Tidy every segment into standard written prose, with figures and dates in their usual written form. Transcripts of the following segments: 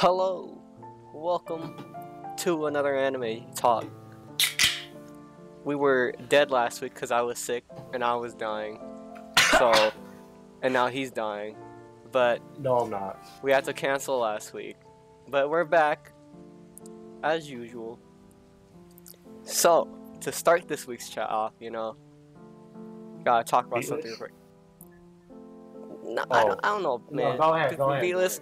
Hello, welcome to another anime talk. We were dead last week because I was sick and I was dying. So, and now he's dying. But No, I'm not. we had to cancel last week. But we're back, as usual. So, to start this week's chat off, gotta talk about something. No, I don't know, man. No, go ahead.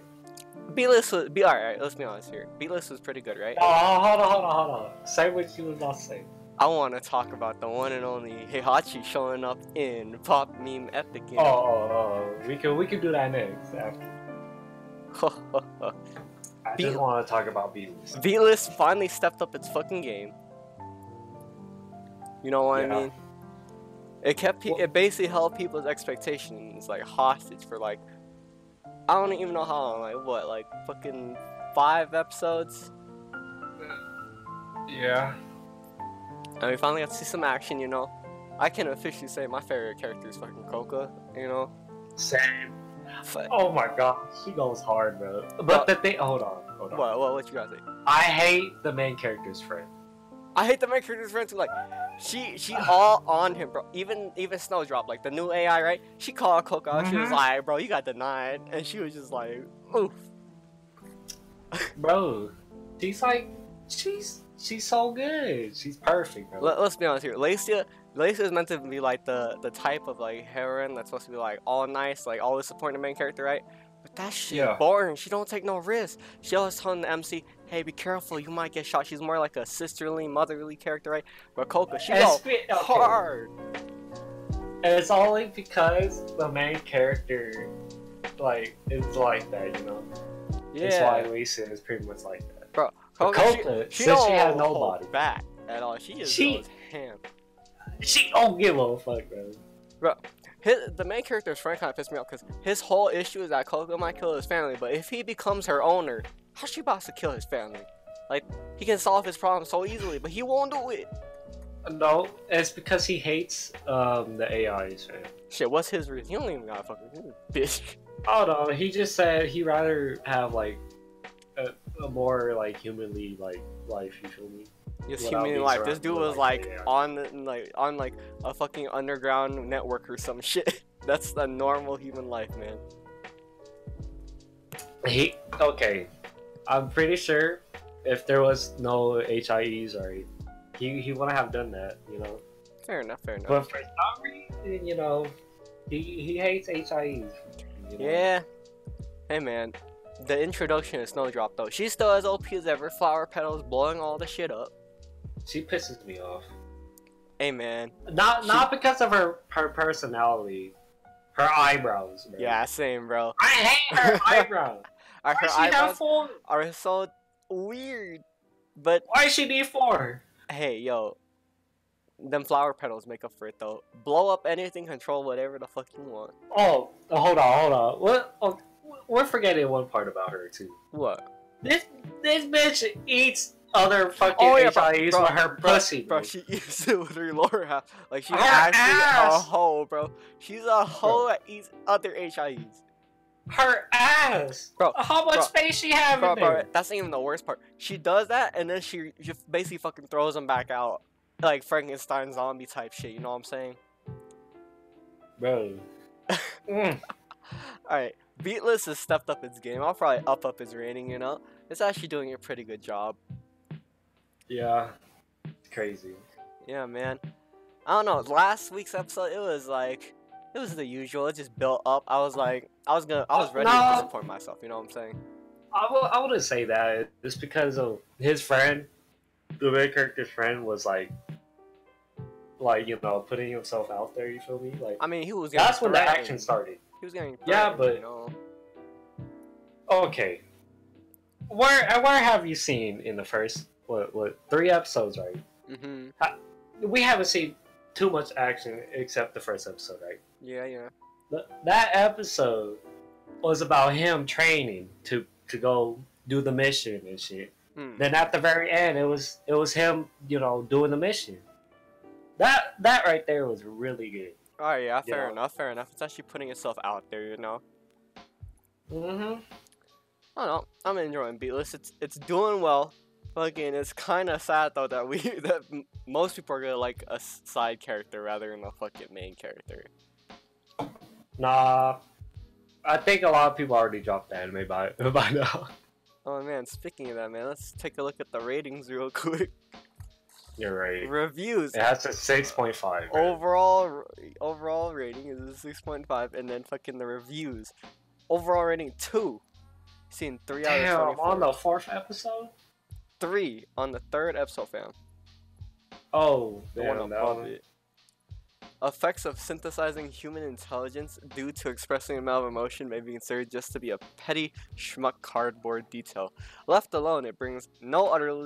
B-list was alright. Let's be honest here. B-list was pretty good, right? Oh, hold on. Say what you was about to say. I want to talk about the one and only Heihachi showing up in Pop Meme Epic. We can do that next. After. I just want to talk about B-list. B-list finally stepped up its fucking game. You know what I mean? It basically held people's expectations like hostage for like I don't even know how long, like fucking 5 episodes? Yeah. And we finally got to see some action, I can officially say my favorite character is fucking Coca, Same. But, oh my god, she goes hard, bro. But the thing, hold on. What you gotta say? I hate the main character's friend. I hate the main character's friend too, like, she all on him, bro. Even Snowdrop, like the new AI, right? She called Coca out, she was like, bro, you got denied. And she was just like, oof. Bro, she's so good. She's perfect, bro. Let's be honest here. Lacey is meant to be like the type of like heroine that's supposed to be like all nice, like always supporting the main character, right? But that shit boring. She don't take no risks. She always telling the MC, hey, be careful, you might get shot. She's more like a sisterly, motherly character, right? But Coca, she go hard. And it's only because the main character, like, is like that, Yeah. That's why Lisa is pretty much like that. Bro, Coca, she since she has nobody back at all. She just goes ham. She don't give a fuck, bro. The main character's friend kind of pissed me off because his whole issue is that Coca might kill his family, but if he becomes her owner, how's she about to kill his family? Like, he can solve his problem so easily, but he won't do it. No, it's because he hates the AIs, man. Shit, what's his reason? He don't even got a fucking bitch. Oh no, he just said he'd rather have like a more like humanly like life. You feel me? Yes, humanly life. This dude was like on a fucking underground network or some shit. That's the normal human life, man. Okay. I'm pretty sure if there was no HIEs, right, he wouldn't have done that, Fair enough. But for some reason, he hates HIEs. Yeah. Hey man, the introduction of Snowdrop though, she's still as OP as ever. Flower petals blowing all the shit up. She pisses me off. Hey man. Not because of her personality. Her eyebrows, bro. Yeah, same, bro. I hate her eyebrows. Her eyebrows are so weird. But why does she need 4? Hey, yo. Them flower petals make up for it though. Blow up anything, control whatever the fuck you want. Oh, hold on. What? Oh, we're forgetting one part about her too. What? This bitch eats other fucking HIEs with her pussy. Bro, she eats it with her lower half. Like she's actually a hoe, bro. She's a hoe that eats other HIEs. Her ass! Bro, how much space she have in there? Bro, that's not even the worst part. She does that and then she just basically fucking throws them back out. Like Frankenstein zombie type shit, you know what I'm saying? Bro. Alright, Beatless has stepped up its game. I'll probably up its rating, It's actually doing a pretty good job. Yeah. It's crazy. Yeah, man. I don't know, last week's episode, it was the usual. It just built up. I was ready to disappoint myself, you know what I'm saying? I wouldn't say that. It's because of his friend. The main character's friend was putting himself out there, you feel me? Like, I mean, he was getting that's when the action started. He was getting but okay. Where have you seen in the first 3 episodes, right? We haven't seen too much action except the first episode, right? Yeah. That episode was about him training to go do the mission and shit. Then at the very end, it was him, doing the mission. That right there was really good. Oh yeah, fair enough. It's actually putting itself out there, Mm-hmm. I don't know. I'm enjoying Beatless. It's doing well. Fucking, it's kind of sad though that most people are gonna like a side character rather than a fucking main character. Nah, I think a lot of people already dropped the anime by now. Oh man, speaking of that, man, let's take a look at the ratings real quick. You're right. Reviews. It has a 6.5. Overall rating is a 6.5, and then fucking the reviews. Overall rating 2. Seen 3 out of 24. On the 4th episode? 3 on the 3rd episode, fam. Oh, the one above it. Effects of synthesizing human intelligence due to expressing a amount of emotion may be considered just to be a petty schmuck cardboard detail. Left alone, it brings no utter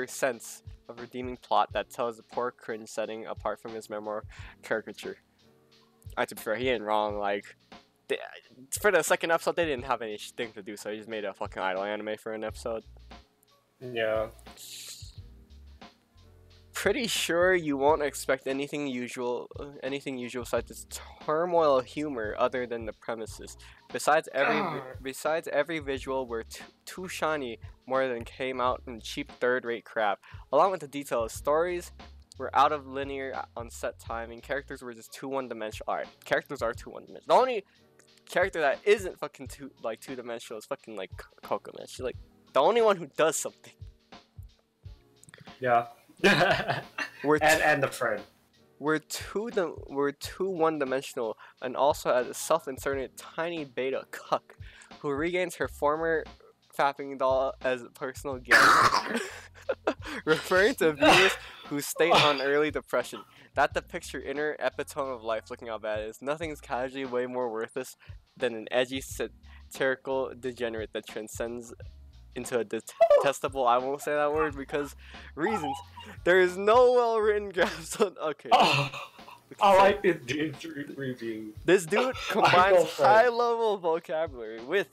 sense of redeeming plot that tells the poor cringe setting apart from his memoir caricature. To be fair, he ain't wrong. Like, for the 2nd episode, they didn't have anything to do, so he just made a fucking idle anime for an episode. Yeah. Pretty sure you won't expect anything usual such as turmoil humor other than the premises. Besides every visual were too shiny more than came out in cheap third-rate crap. Along with the details, stories were out of linear on set timing. Characters were just too one-dimensional. Alright, characters are too one-dimensional. The only character that isn't fucking two-dimensional is fucking like Coco, man. She's like the only one who does something. Yeah. and the friend. We're too one-dimensional, and also as a self-inserted tiny beta cuck who regains her former fapping doll as a personal guest, referring to viewers who state on early depression. That depicts your inner epitome of life. Looking how bad it is. Nothing's casually way more worthless than an edgy satirical degenerate that transcends into a detestable, I won't say that word because reasons. There is no well-written graphs on. Okay. Oh, I like this dude's review. This dude combines high-level vocabulary with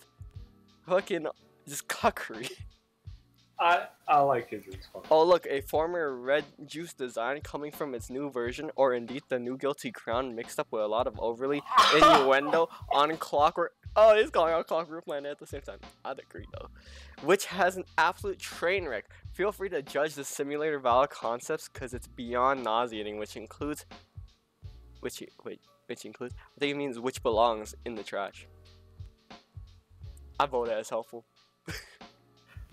fucking just cuckery. I like his response. Oh look, a former red juice design coming from its new version, or indeed the new guilty crown mixed up with a lot of overly innuendo on Clockwork. Oh, he's calling out Clockwork Planet at the same time. I'd agree though. Which has an absolute train wreck. Feel free to judge the simulator valid concepts because it's beyond nauseating, which includes, I think it means which belongs in the trash. I vote as helpful.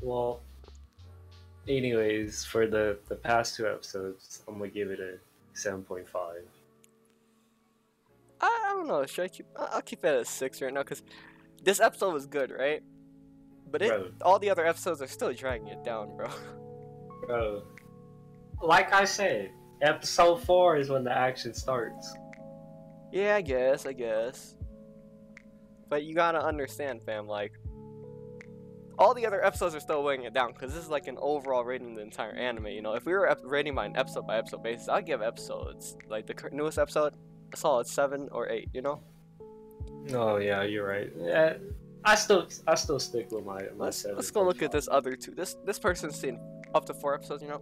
Well, anyways, for the past 2 episodes, I'm gonna give it a 7.5. I don't know. I'll keep it at a 6 right now because this episode was good, right? But all the other episodes are still dragging it down, bro. Bro, like I said, episode 4 is when the action starts. Yeah, I guess. But you gotta understand, fam, like, all the other episodes are still weighing it down because this is like an overall rating of the entire anime, you know? If we were rating by an episode basis, I'd give episodes, like the newest episode, a solid 7 or 8, you know? Oh yeah, you're right. Yeah, I still stick with my 7. Let's go look at this other 2. This person's seen up to 4 episodes, you know?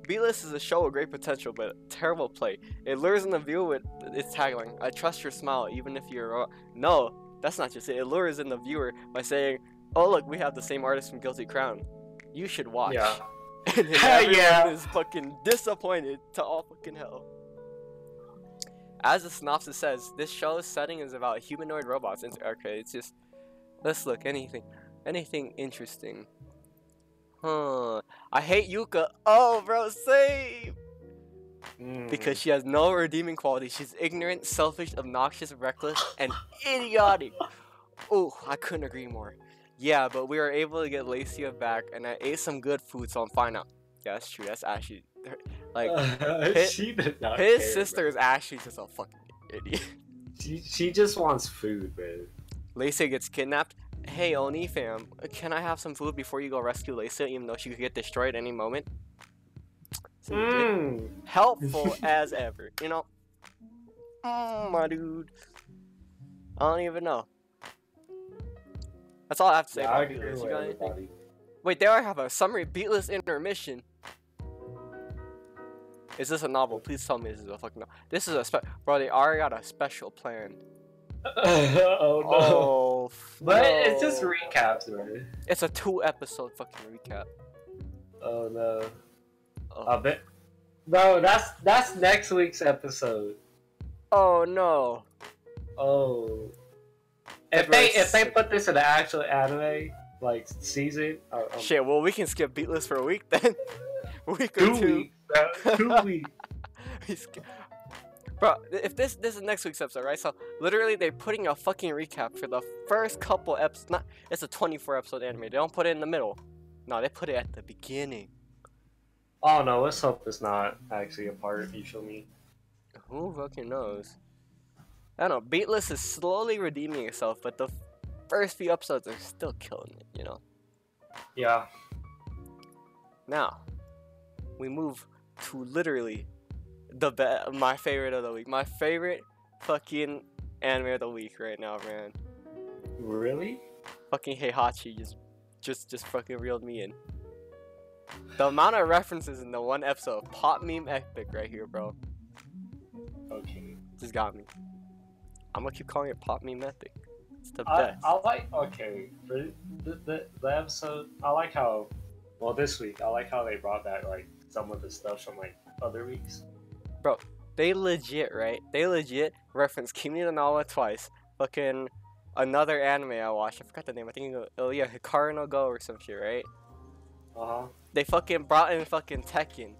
Beatless is a show with great potential, but terrible play. It lures in the viewer with its tagline, I trust your smile, even if you're wrong. No, that's not just it. It lures in the viewer by saying, oh look, we have the same artist from Guilty Crown. You should watch. Yeah. And then everyone is fucking disappointed to all fucking hell. As the synopsis says, this show's setting is about humanoid robots. Okay, it's just, let's look, anything interesting. I hate Yuka. Oh, bro, same. Because she has no redeeming qualities. She's ignorant, selfish, obnoxious, reckless, and idiotic. Oh, I couldn't agree more. Yeah, but we were able to get Lacia back, and I ate some good food, so I'm fine now. Yeah, that's true. That's actually, like, his sister is actually just a fucking idiot. She just wants food, man. Lacia gets kidnapped. Hey, Oni fam, can I have some food before you go rescue Lacia, even though she could get destroyed any moment? Helpful as ever, you know? My dude. I don't even know. That's all I have to say about Beatless. You got anything? Wait, they already have a summary. Beatless intermission. Is this a novel? Please tell me this is a fucking novel. This is bro, they already got a special plan. Oh no. Oh, But no. it's just recaps, man. It's a 2-episode fucking recap. Oh no. Oh. I bet. No, that's next week's episode. Oh no. Oh. If they put this in the actual anime like season, shit. Well, we can skip Beatless for a week then. A week or 2 two. weeks, bro. 2 weeks. Bro, if this is next week's episode, right? So literally they're putting a fucking recap for the first couple episodes. Not, it's a 24-episode anime. They don't put it in the middle. No, they put it at the beginning. Oh no, let's hope it's not actually a part. You feel me? Who fucking knows? I don't know. Beatless is slowly redeeming itself, but the first few episodes are still killing it. You know. Yeah. Now, we move to literally my favorite of the week. My favorite fucking anime of the week right now, man. Really? Fucking Heihachi just fucking reeled me in. The amount of references in the one episode, pop meme epic right here, bro. Okay. Just got me. I'm gonna keep calling it pop meme epic. It's the best. I like, okay, for the episode, I like how, well, this week, I like how they brought back, like, some of the stuff from, like, other weeks. Bro, they legit, right? They legit reference Kimi no Na wa twice. Fucking another anime I watched. I forgot the name. I think yeah, Hikaru no Go or some shit, right? Uh-huh. They fucking brought in fucking Tekken.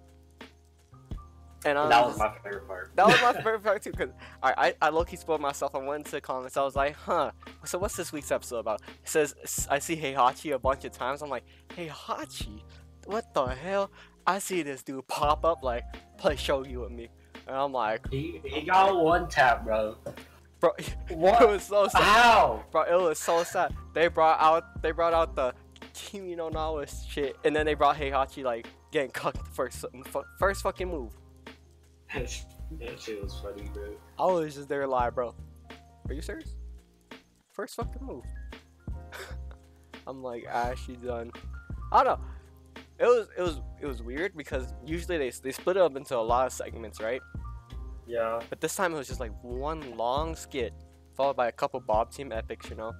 And that was my favorite part. That was my favorite part too, cause I low-key spoiled myself. I went into the comments. I was like, huh. So what's this week's episode about? It says I see Heihachi a bunch of times. I'm like, Heihachi? What the hell? I see this dude pop up like, play shogi with me, and I'm like, he got one tap, bro. Bro, what? It was so sad. How? Bro, it was so sad. They brought out the Kimi no Na wa shit, and then they brought Heihachi like getting cucked first fucking move. That shit was funny, bro. I was just there live, bro. Are you serious? First fucking move. I'm like, she done. I don't know. It was weird because usually they split it up into a lot of segments, right? Yeah. But this time it was just like one long skit followed by a couple Bob Team epics, you know.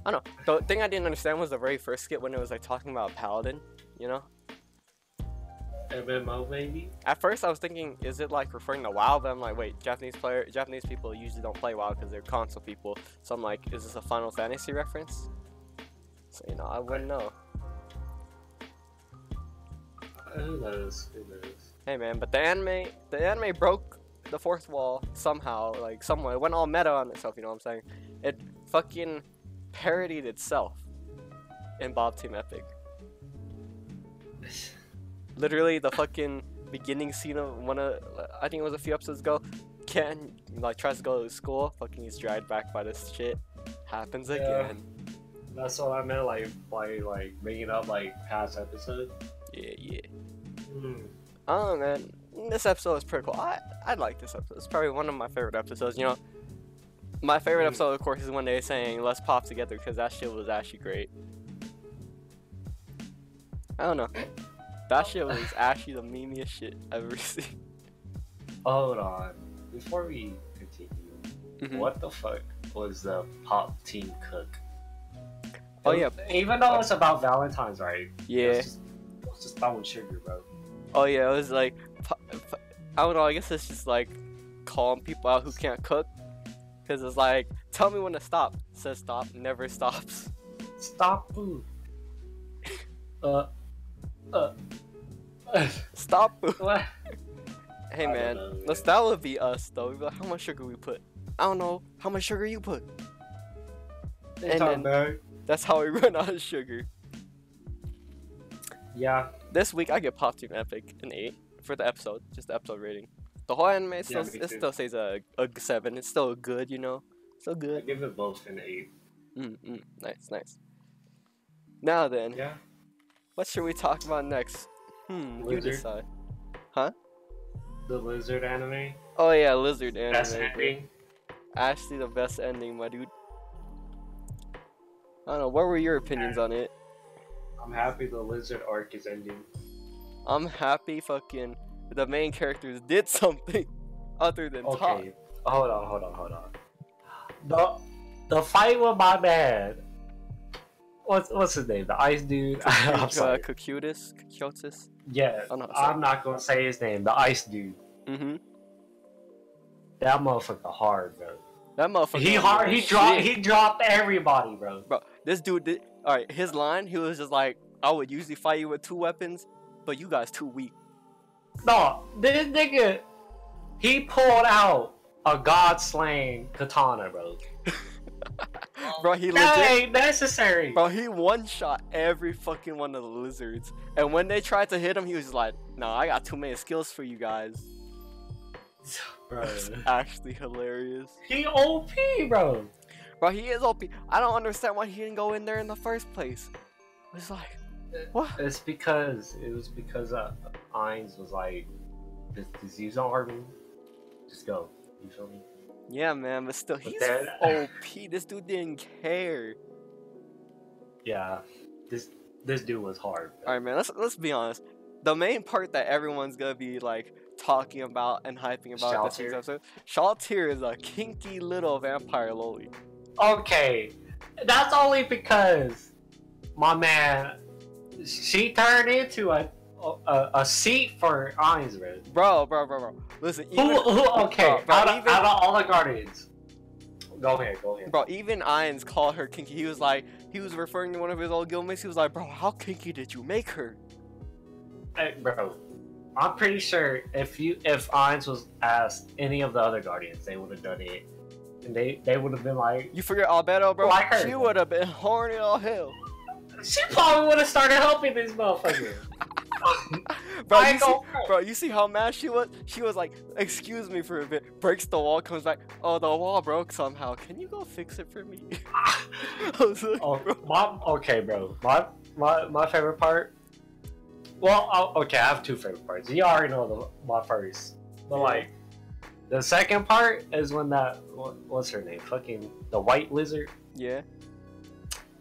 I don't know. The thing I didn't understand was the very first skit when it was like talking about Paladin, you know. MMO maybe? At first I was thinking, is it like referring to WoW? But I'm like, wait, Japanese people usually don't play WoW because they're console people. So I'm like, is this a Final Fantasy reference? So you know, I wouldn't know. Who knows? Who knows? Hey man, but the anime broke the fourth wall somehow, like somewhere. It went all meta on itself, you know what I'm saying? It fucking parodied itself in Bob Team Epic. Literally, the fucking beginning scene of I think it was a few episodes ago, Ken like tries to go to school, fucking he's dragged back by this shit. Happens again. That's what I meant, like bringing up like past episodes. Yeah. Oh man, this episode is pretty cool. I like this episode. It's probably one of my favorite episodes. You know, my favorite episode, of course, is when they're saying "Let's pop together" because that shit was actually great. I don't know. That shit was actually the memeiest shit I've ever seen. Hold on, before we continue, what the fuck was the Pop Team Cook? Oh yeah. Even though it's about Valentine's, right? Yeah. It's just throwing sugar, bro. Oh yeah, it was like, I don't know. I guess it's just like calling people out who can't cook, because it's like, tell me when to stop. It says stop, never stops. Stop food. Stop food. What? Hey man, that would be us though. We'd be like, how much sugar we put? I don't know. How much sugar you put? And then, that's how we run out of sugar. Yeah. This week I get Pop Team Epic an 8 for the episode, just the episode rating. The whole anime still stays a 7. It's still good, you know. Still good. I give it both an 8. Nice. Now then. Yeah. What should we talk about next? You decide. Huh? The Lizard anime. Oh yeah, Lizard anime. Best ending. Actually, the best ending, my dude. I don't know. What were your opinions on it? I'm happy the Lizard arc is ending. I'm happy fucking the main characters did something other than talk. hold on. The fight with my man. What's his name? The ice dude. I'm sorry. Cocutus. Yeah, oh, no, I'm not gonna say his name. The ice dude. Mm-hmm. That motherfucker hard, bro. That motherfucker. He hard. He dropped everybody, bro. Bro, this dude. All right, his line. He was just like, I would usually fight you with 2 weapons, but you guys too weak. No, this nigga, he pulled out a god-slaying katana, bro. Bro, he that legit ain't necessary. Bro, he one-shot every fucking one of the lizards. And when they tried to hit him, he was like, "No, I got too many skills for you guys." Bro, it's actually hilarious. He OP, bro. Bro, he is OP. I don't understand why he didn't go in there in the first place. It's like, what? It was because Ainz was like, "This use army, just go." You feel me? Yeah, man, but still, he's OP. This dude didn't care. Yeah, this dude was hard. All right, man. Let's be honest. The main part that everyone's gonna be like talking about and hyping about this week's episode, Shaltir is a kinky little vampire loli. Okay, that's only because my man, she turned into a seat for Ainz, bro. Listen, even, okay, bro, out of all the Guardians, go ahead. Bro, even Ainz called her kinky. He was referring to one of his old guildmates. He was like, bro, how kinky did you make her? Hey, bro, I'm pretty sure if Ainz was asked any of the other Guardians, they would have done it, and they would have been like, you forget Albedo, bro? Like her, she would have been horny all hell. She probably would have started helping this motherfucker. Bro, you see how mad she was? She was like, "Excuse me for a bit." Breaks the wall, comes back. Oh, the wall broke somehow. Can you go fix it for me? I was like, okay, bro. My favorite part. Well, okay, I have 2 favorite parts. You already know my first, but like, the second part is when what's her name? Fucking the white lizard. Yeah.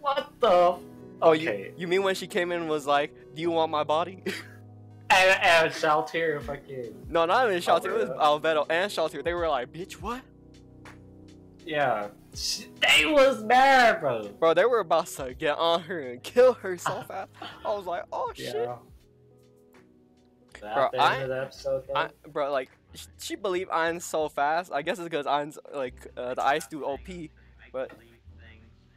What the? Oh, okay. You mean when she came in and was like, "Do you want my body?" and Shaltir fucking... No, not even Shaltir. It was Albedo and Shaltir. They were like, "Bitch, what?" Yeah. They was mad, bro. Bro, they were about to get on her and kill her so fast. I was like, "Oh shit." Yeah. Bro, like, she believed Ainz so fast. I guess it's because Ainz, like, the ice dude OP. But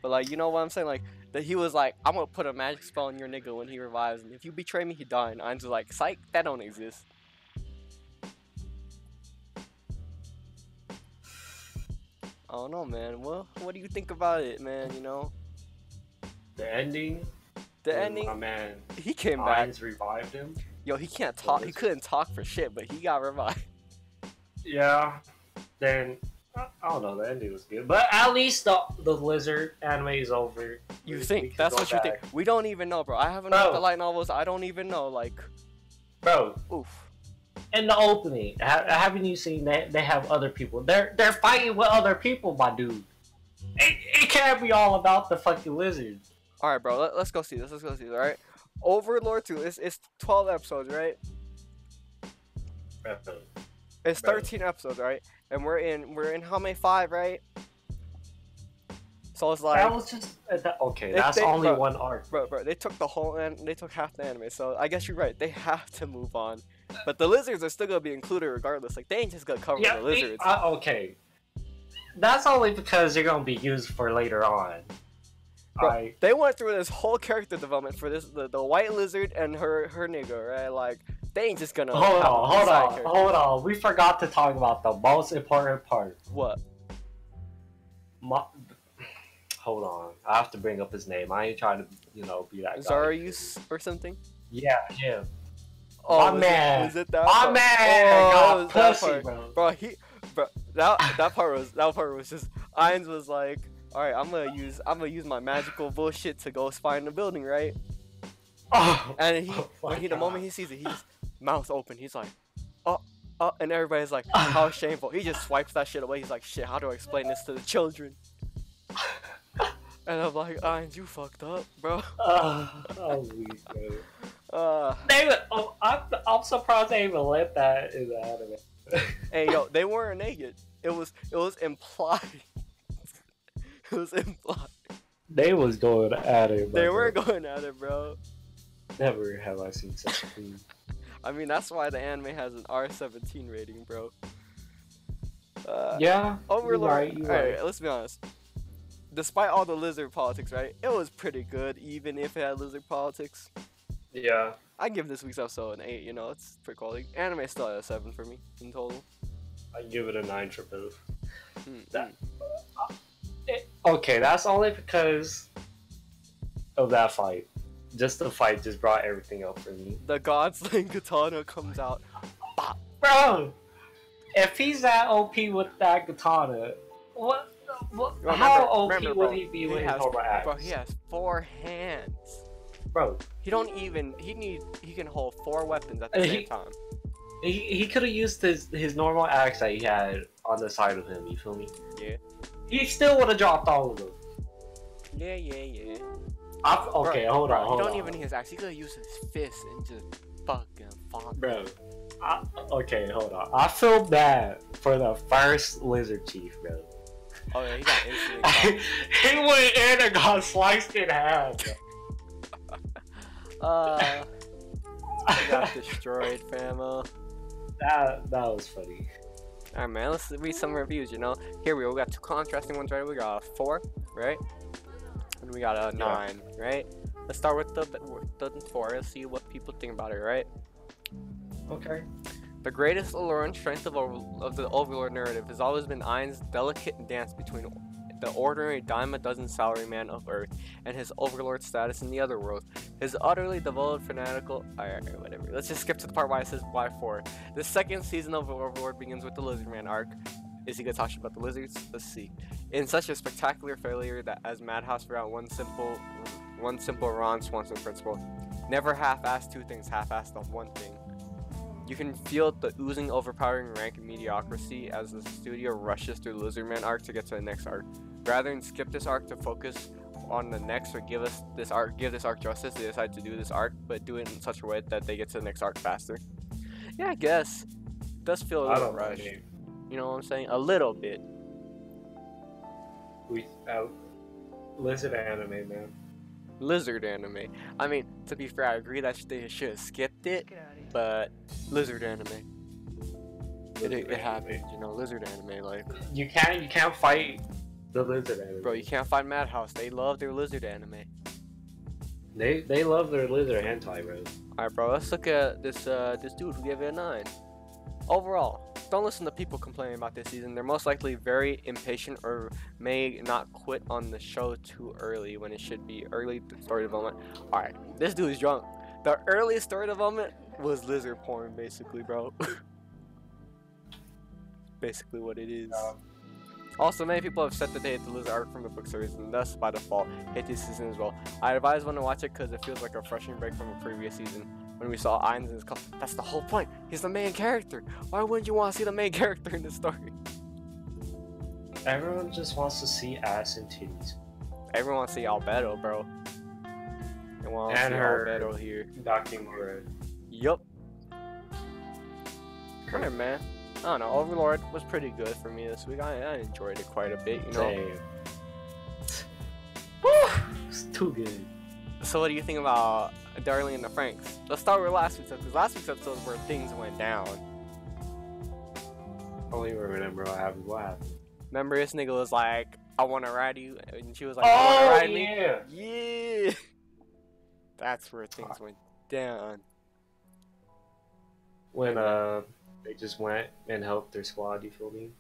like, you know what I'm saying? Like, that he was like, "I'm gonna put a magic spell on your nigga when he revives, and if you betray me, he die." And Ainz was like, "Psych, that don't exist." I don't know, man. Well, what do you think about it, man? You know, the ending. My man, he came back. Ainz revived him. Yo, he can't talk. He couldn't talk for shit, but he got revived. Yeah. Then I don't know. The ending was good, but at least the lizard anime is over. You think that's what you think? We don't even know, bro. I haven't read the light novels. I don't even know, like, bro. Oof. In the opening, haven't you seen that they have other people? They're fighting with other people, my dude. It can't be all about the fucking lizards. All right, bro. Let's go see this. All right. Overlord 2. It's 12 episodes, right? It's 13 episodes, right? And we're in how many? 5, right? So it's like that was just okay. That's only one arc, bro. They took they took half the anime. So I guess you're right. They have to move on. But the lizards are still gonna be included regardless. Like, they ain't just gonna cover the lizards. Okay. That's only because they're gonna be used for later on. Bro, they went through this whole character development for the white lizard and her nigga, right? Like, they ain't just gonna hold on. We forgot to talk about the most important part. What? Hold on. I have to bring up his name. I ain't trying to, be that guy. Zarius or something? Yeah, him. Oh, my man. Was it that my part? man got pussy, bro. That part was just, Ainz was like, "All right, I'm gonna use my magical bullshit to go spy in the building, right?" Oh, and the moment he sees it, he just mouth open. He's like, "Oh," and everybody's like, "How shameful!" He just swipes that shit away. He's like, "Shit, how do I explain this to the children?" And I'm like, Ainz, you fucked up, bro. I'm surprised they even let that in the anime. Hey, yo, they weren't naked. It was implied. It was implied. They was going at it. They were going at it, bro. Never have I seen such a thing. I mean, that's why the anime has an R17 rating, bro. Yeah. Overlord. You're right. Alright, let's be honest. Despite all the lizard politics, right? It was pretty good, even if it had lizard politics. Yeah. I give this week's episode an 8. You know, it's pretty quality. Anime still at a 7 for me in total. I give it a 9 for both. Okay, that's only because of that fight. Just the fight just brought everything up for me. The Godslaying Katana comes out. Bop. Bro, if he's that OP with that katana, what Remember, how OP remember, would bro, he be with his Cobra Axe? Bro, he has 4 hands. Bro, He can hold 4 weapons at the same time. He could have used his normal axe that he had on the side of him, you feel me? Yeah. He still would have dropped all of them. Yeah. Okay, bro, hold on. He don't even need his axe. He could have used his fist and just fucking fought. Bro, okay, hold on. I feel bad for the first lizard chief, bro. Oh yeah, he got instantly he went in and got sliced in half. He got destroyed, famo. That was funny. Alright, man, let's read some reviews, you know? Here we go, we got 2 contrasting ones, right? We got a 4, right? And we got a 9, right? Let's start with the 4. Let's see what people think about it, right? Okay. The greatest allure and strength of the Overlord narrative has always been Ain's delicate dance between the ordinary dime-a-dozen salaryman of Earth and his Overlord status in the other world. His utterly devoted, fanatical... Alright, whatever. Let's just skip to the part why it says why 4. The second season of Overlord begins with the Lizardman arc. Is he gonna talk about the lizards? Let's see. In such a spectacular failure that as Madhouse forgot one simple Ron Swanson principle. Never half-ass 2 things, half-ass the one thing. You can feel the oozing, overpowering rank and mediocrity as the studio rushes through the Lizardman arc to get to the next arc. Rather than skip this arc to focus on the next or give this arc justice, they decide to do this arc, but do it in such a way that they get to the next arc faster. Yeah, I guess. It does feel a little rushed. You know what I'm saying? A little bit. Lizard anime, man. Lizard anime. I mean, to be fair, I agree that they should have skipped it, but lizard anime. It happens, you know. Lizard anime, like you can't fight the lizard anime. Bro, you can't fight Madhouse. They love their lizard anime. They love their lizard hentai, bro. Alright, bro. Let's look at this dude who gave it a 9. Overall, don't listen to people complaining about this season. They're most likely very impatient or may not quit on the show too early when it should be early story development. Alright, this dude is drunk. The earliest story development was lizard porn, basically, bro. Basically what it is. Also, many people have said that they hate the lizard arc from the book series, and thus, by default, hate this season as well. I advise one to watch it because it feels like a refreshing break from a previous season. When we saw Ainz in his cup, that's the whole point. He's the main character. Why wouldn't you want to see the main character in this story? Everyone just wants to see ass and titties. Everyone wants to see Albedo, bro. They want to see Albedo here. Dakimura. Yup. Alright, man. I don't know. Overlord was pretty good for me this week. I enjoyed it quite a bit, you know. Damn. Woo! It's too good. So what do you think about Darling and the Franks? Let's start with last week's episode, because last week's episode is where things went down. I don't even remember what happened. What happened? Remember this nigga was like, I want to ride you, and she was like, I want to ride me? Yeah! That's where things went down. When, they just went and helped their squad, you feel me?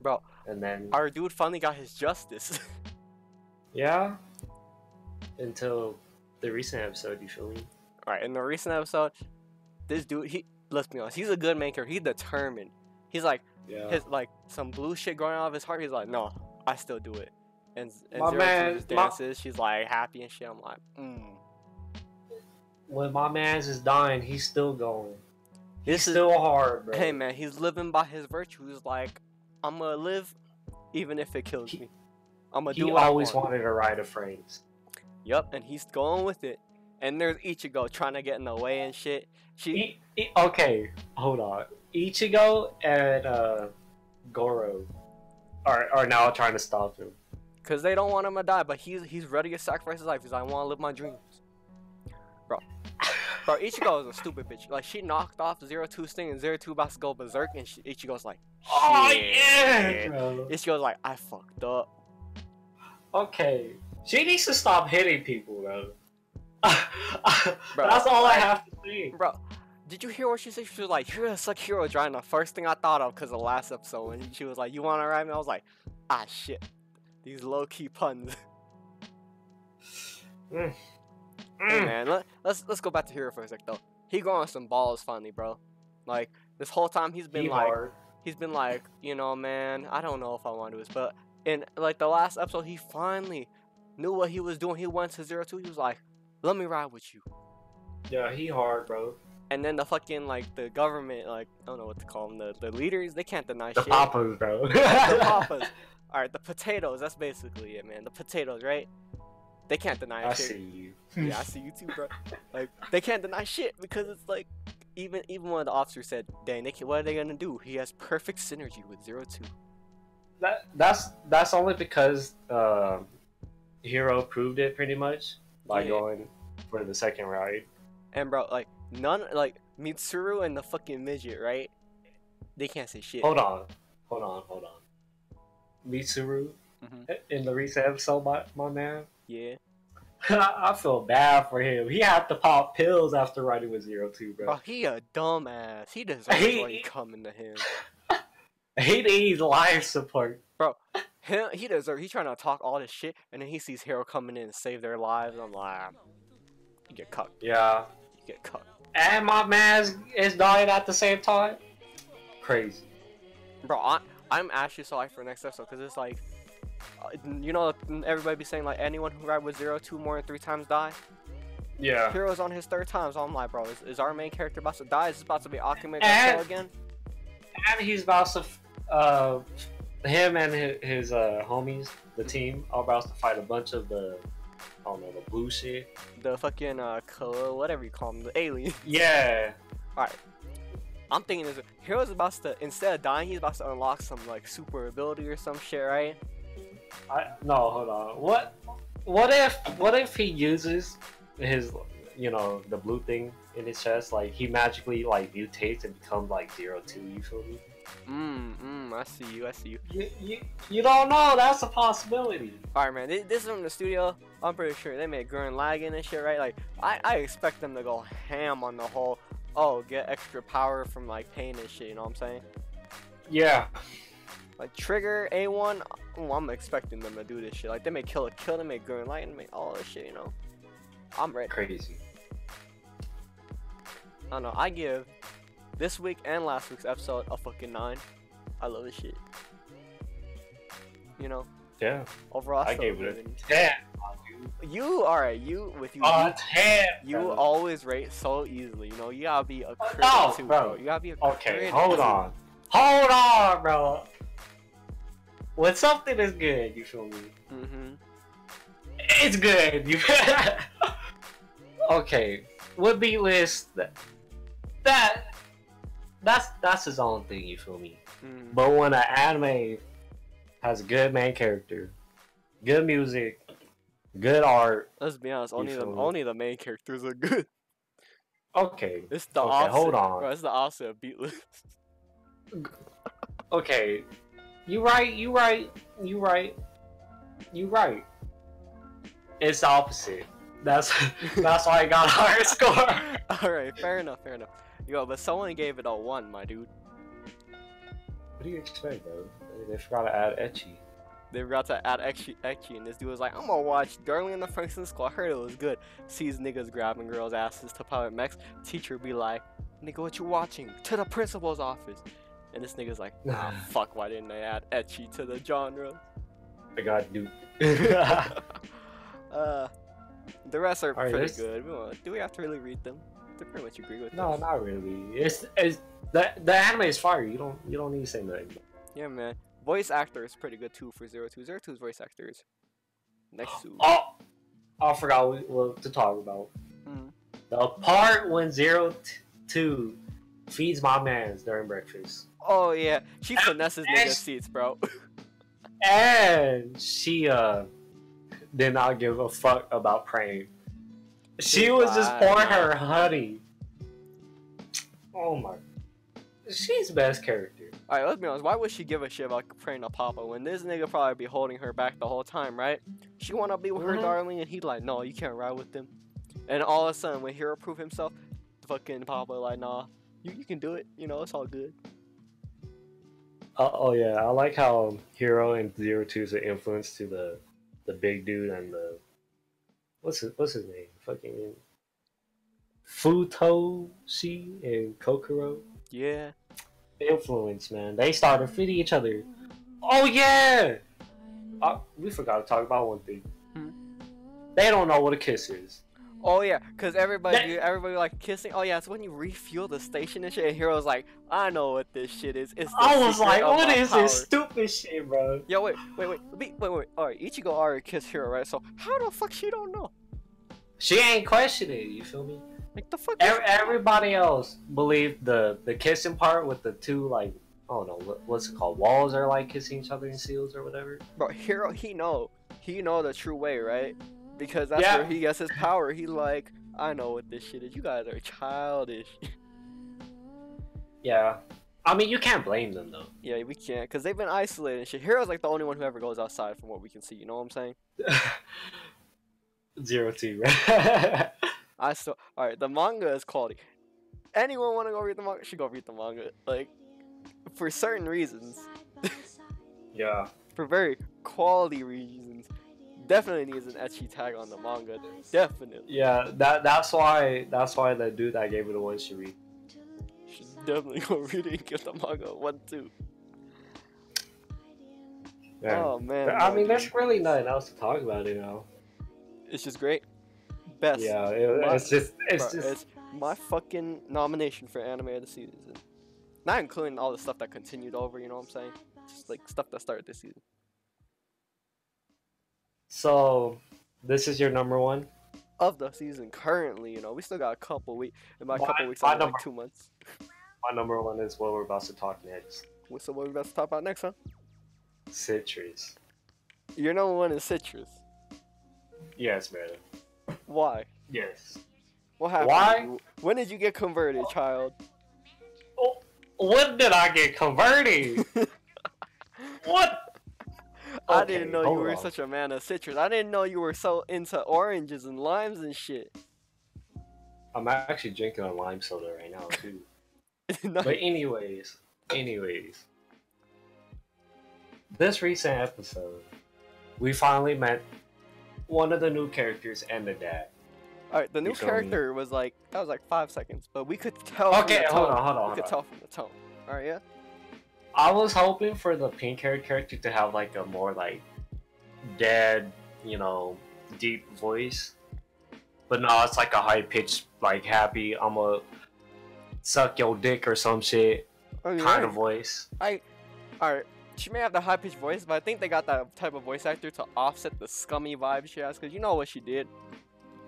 Bro, and then our dude finally got his justice. Yeah. Until the recent episode, you feel me? Alright, in the recent episode, this dude, let's be honest, he's a good main character. He's determined. He's like, his like some blue shit going out of his heart. He's like, no, I still do it. And my man just dances. She's like happy and shit. I'm like, When my man's is dying, he's still going. He's still hard, bro. Hey man, he's living by his virtue. He's like, I'm gonna live, even if it kills me. I'm gonna do what I want. He always wanted to ride a phrase. Yup, and he's going with it. And there's Ichigo trying to get in the way and shit. Okay, hold on. Ichigo and Goro are now trying to stop him. Cause they don't want him to die, but he's ready to sacrifice his life. He's like, I want to live my dreams, bro. Bro, Ichigo is a stupid bitch. Like, she knocked off 02's thing, and 02 about to go berserk, and Ichigo's like, shit. Oh yeah, bro. Ichigo's like, I fucked up. Okay, she needs to stop hitting people, bro. Bro, that's all I have to say. Bro, did you hear what she said? She was like, you're a suck hero drawing. The first thing I thought of, because the last episode, when she was like, you want to ride me? I was like, ah, shit. These low-key puns. Hey, man, let's go back to Hero for a sec, though. He growing some balls finally, bro. Like, this whole time he's been like, you know, man, I don't know if I want to do this, but in, like, the last episode, he finally knew what he was doing. He went to 02, he was like, let me ride with you. Yeah, he hard, bro. And then the fucking, like, the government, like, I don't know what to call them, the leaders, they can't deny shit. The papas, bro. The papas. Alright, the potatoes, that's basically it, man. The potatoes, right? They can't deny shit. I see you. Yeah, I see you too, bro. Like, they can't deny shit because it's like, even one of the officers said, dang, what are they gonna do? He has perfect synergy with 02. That's only because Hero proved it pretty much by going for the second ride. And bro, like, Mitsuru and the fucking midget, right? They can't say shit. Hold on. Mitsuru in the recent episode, my man. Yeah. I feel bad for him. He had to pop pills after riding with 02, bro. Bro, he a dumbass. He deserves what coming to him. He needs life support. Bro, he deserves. He's trying to talk all this shit, and then he sees Hero coming in and save their lives. I'm like, you get cut. Yeah. You get cut. And my man is dying at the same time. Crazy. Bro, I'm actually so hyped for next episode because it's like, you know, everybody be saying like anyone who ride with 02 more than 3 times die. Yeah. Hero's on his 3rd time, so I'm like, bro, is our main character about to die? Is this about to be Akame again? And he's about to, him and his homies, the team, are about to fight a bunch of the, I don't know, the blue shit. The fucking, whatever you call them, the aliens. Yeah. Alright. I'm thinking is Hero's about to, instead of dying, he's about to unlock some like super ability or some shit, right? No, hold on. What if he uses his, you know, the blue thing in his chest, like he magically like mutates and becomes like 02, you feel me? I see you. You don't know, that's a possibility. Alright, man, this is from the studio. I'm pretty sure they made Gurren Lagann and shit, right? Like, I expect them to go ham on the whole, get extra power from like pain and shit, you know what I'm saying? Yeah. Like Trigger, A1, I'm expecting them to do this shit. Like they may Kill Kill, they may Gurren Lagann, they may all this shit, you know. I'm ready. Crazy. I don't know, I give this week and last week's episode a fucking 9. I love this shit. You know? Yeah. Overall, I gave it a 10. You, alright, you 10. You always rate so easily, you know? You gotta be a critic too, bro. You gotta be a critic. Okay, hold on, bro. When something is good, you feel me? It's good. You okay? With B list, that's his own thing. You feel me? But when an anime has a good main character, good music, good art, let's be honest, only the main characters are good. Okay. It's the opposite. Hold on. Bro, it's the opposite of beat list. Okay. You right. It's the opposite. That's why I got a higher score. Alright, fair enough. Yo, but someone gave it a 1, my dude. What do you expect, bro? They forgot to add ecchi. They forgot to add ecchi, and this dude was like, I'm gonna watch Darling in the Franxx School. I heard it was good. Sees niggas grabbing girls' asses to pilot mechs. Teacher be like, nigga, what you watching? To the principal's office. And this nigga's like, ah, fuck, why didn't they add ecchi to the genre? I got duped. The rest are pretty good. Do we have to really read them? I pretty much agree with No, not really. It's the anime is fire. You don't need to say nothing. Yeah, man. Voice actor is pretty good too for 02. 02's voice actors. Next to. Oh, I forgot what to talk about. The part when 02 feeds my mans during breakfast. Oh yeah, she finesses niggas' seats, bro. And she did not give a fuck about praying. She was just pouring her honey. Oh my. She's the best character. Alright, let's be honest. Why would she give a shit about praying to Papa when this nigga probably be holding her back the whole time, right? She wanna be with her darling, and he like, no, you can't ride with them. And all of a sudden, when Hero proved himself, fucking Papa like, nah, you can do it. You know, it's all good. Oh yeah, I like how Hero and 02 is an influence to the big dude and the what's his name? Fucking Futoshi and Kokoro. Yeah. Influence, man. They started feeding each other. Oh yeah. We forgot to talk about one thing. They don't know what a kiss is. Oh yeah, cause everybody like kissing. Oh yeah, it's when you refuel the station and shit. And Hero's like, I know what this shit is. It's the I was like, what is power. this stupid shit, bro? Yo, wait. Alright, Ichigo already kissed Hero, right? So how the fuck she don't know? She ain't questioning. You feel me? Like the fuck. Everybody else believed the kissing part with the two like I don't know what's it called, walls are like kissing each other in seals or whatever. Bro, Hero, he know the true way, right? Because that's where he gets his power. He like, I know what this shit is. You guys are childish. Yeah. I mean, you can't blame them, though. Yeah, we can't. Because they've been isolated and shit. Hero's like the only one who ever goes outside from what we can see. You know what I'm saying? 02, right? Alright, the manga is quality. Anyone want to go read the manga? Should go read the manga. Like, for certain reasons. Yeah. For very quality reasons. Definitely needs an ecchi tag on the manga. Definitely. Yeah, that's why the dude that gave it a 1 should read. Should definitely go read it and give the manga a 1 too. Yeah. Oh man. I mean, there's really nothing else to talk about, you know. It's just great. Best. Yeah, it's just it's my fucking nomination for anime of the season. Not including all the stuff that continued over, you know what I'm saying? Just like stuff that started this season. So, this is your number 1? Of the season currently, you know. We still got a couple weeks. And by a couple weeks, I mean like 2 months. My number 1 is what we're about to talk next. So what we're about to talk about next, huh? Citrus. Your number 1 is Citrus. Yes, man. Why? Yes. What happened? Why? When did you get converted, child? Oh, when did I get converted? What? I didn't know you were such a man of citrus. I didn't know you were so into oranges and limes and shit. I'm actually drinking a lime soda right now, too. But anyways. This recent episode, we finally met one of the new characters and the dad. Alright, the new character was like, that was like 5 seconds, but we could tell from the tone. Hold on. We could tell from the tone. Alright, yeah? I was hoping for the pink-haired character to have like a more like dead, you know, deep voice. But no, it's like a high-pitched, like happy, I'm a suck your dick or some shit kind of voice. Alright, she may have the high-pitched voice, but I think they got that type of voice actor to offset the scummy vibe she has, because you know what she did.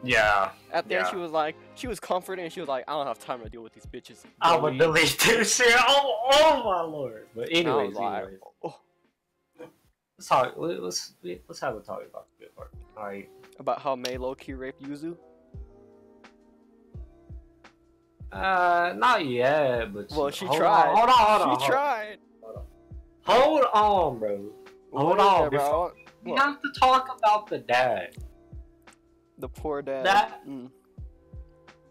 Yeah. At the end, she was like, she was comforting, and she was like, I don't have time to deal with these bitches. I would delete this shit. Oh my lord. But anyways, oh. Let's have a talk about the good part. Alright. About how Mei low-key raped Yuzu? Not yet, but well, she tried. Hold on. She tried. Hold on, bro. Hold on. We have to talk about the dad. The poor dad.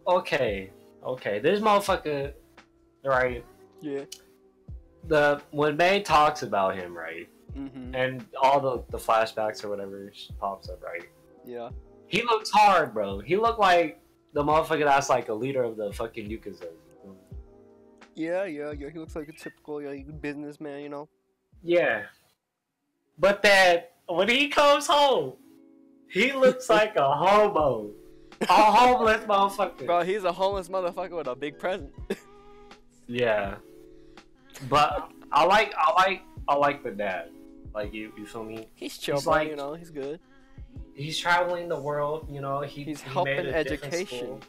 Okay. This motherfucker, right? Yeah. When May talks about him, right? Mm-hmm. And all the flashbacks or whatever pops up, right? Yeah. He looks hard, bro. He looked like the motherfucker that's like a leader of the fucking Yakuza. Yeah. He looks like a typical businessman, you know? Yeah. But then, when he comes home, he looks like a hobo. A homeless motherfucker. Bro, he's a homeless motherfucker with a big present. Yeah. But I like the dad. Like, you feel me? He's chill, bro, like, you know, he's good. He's traveling the world, you know, he's helping education.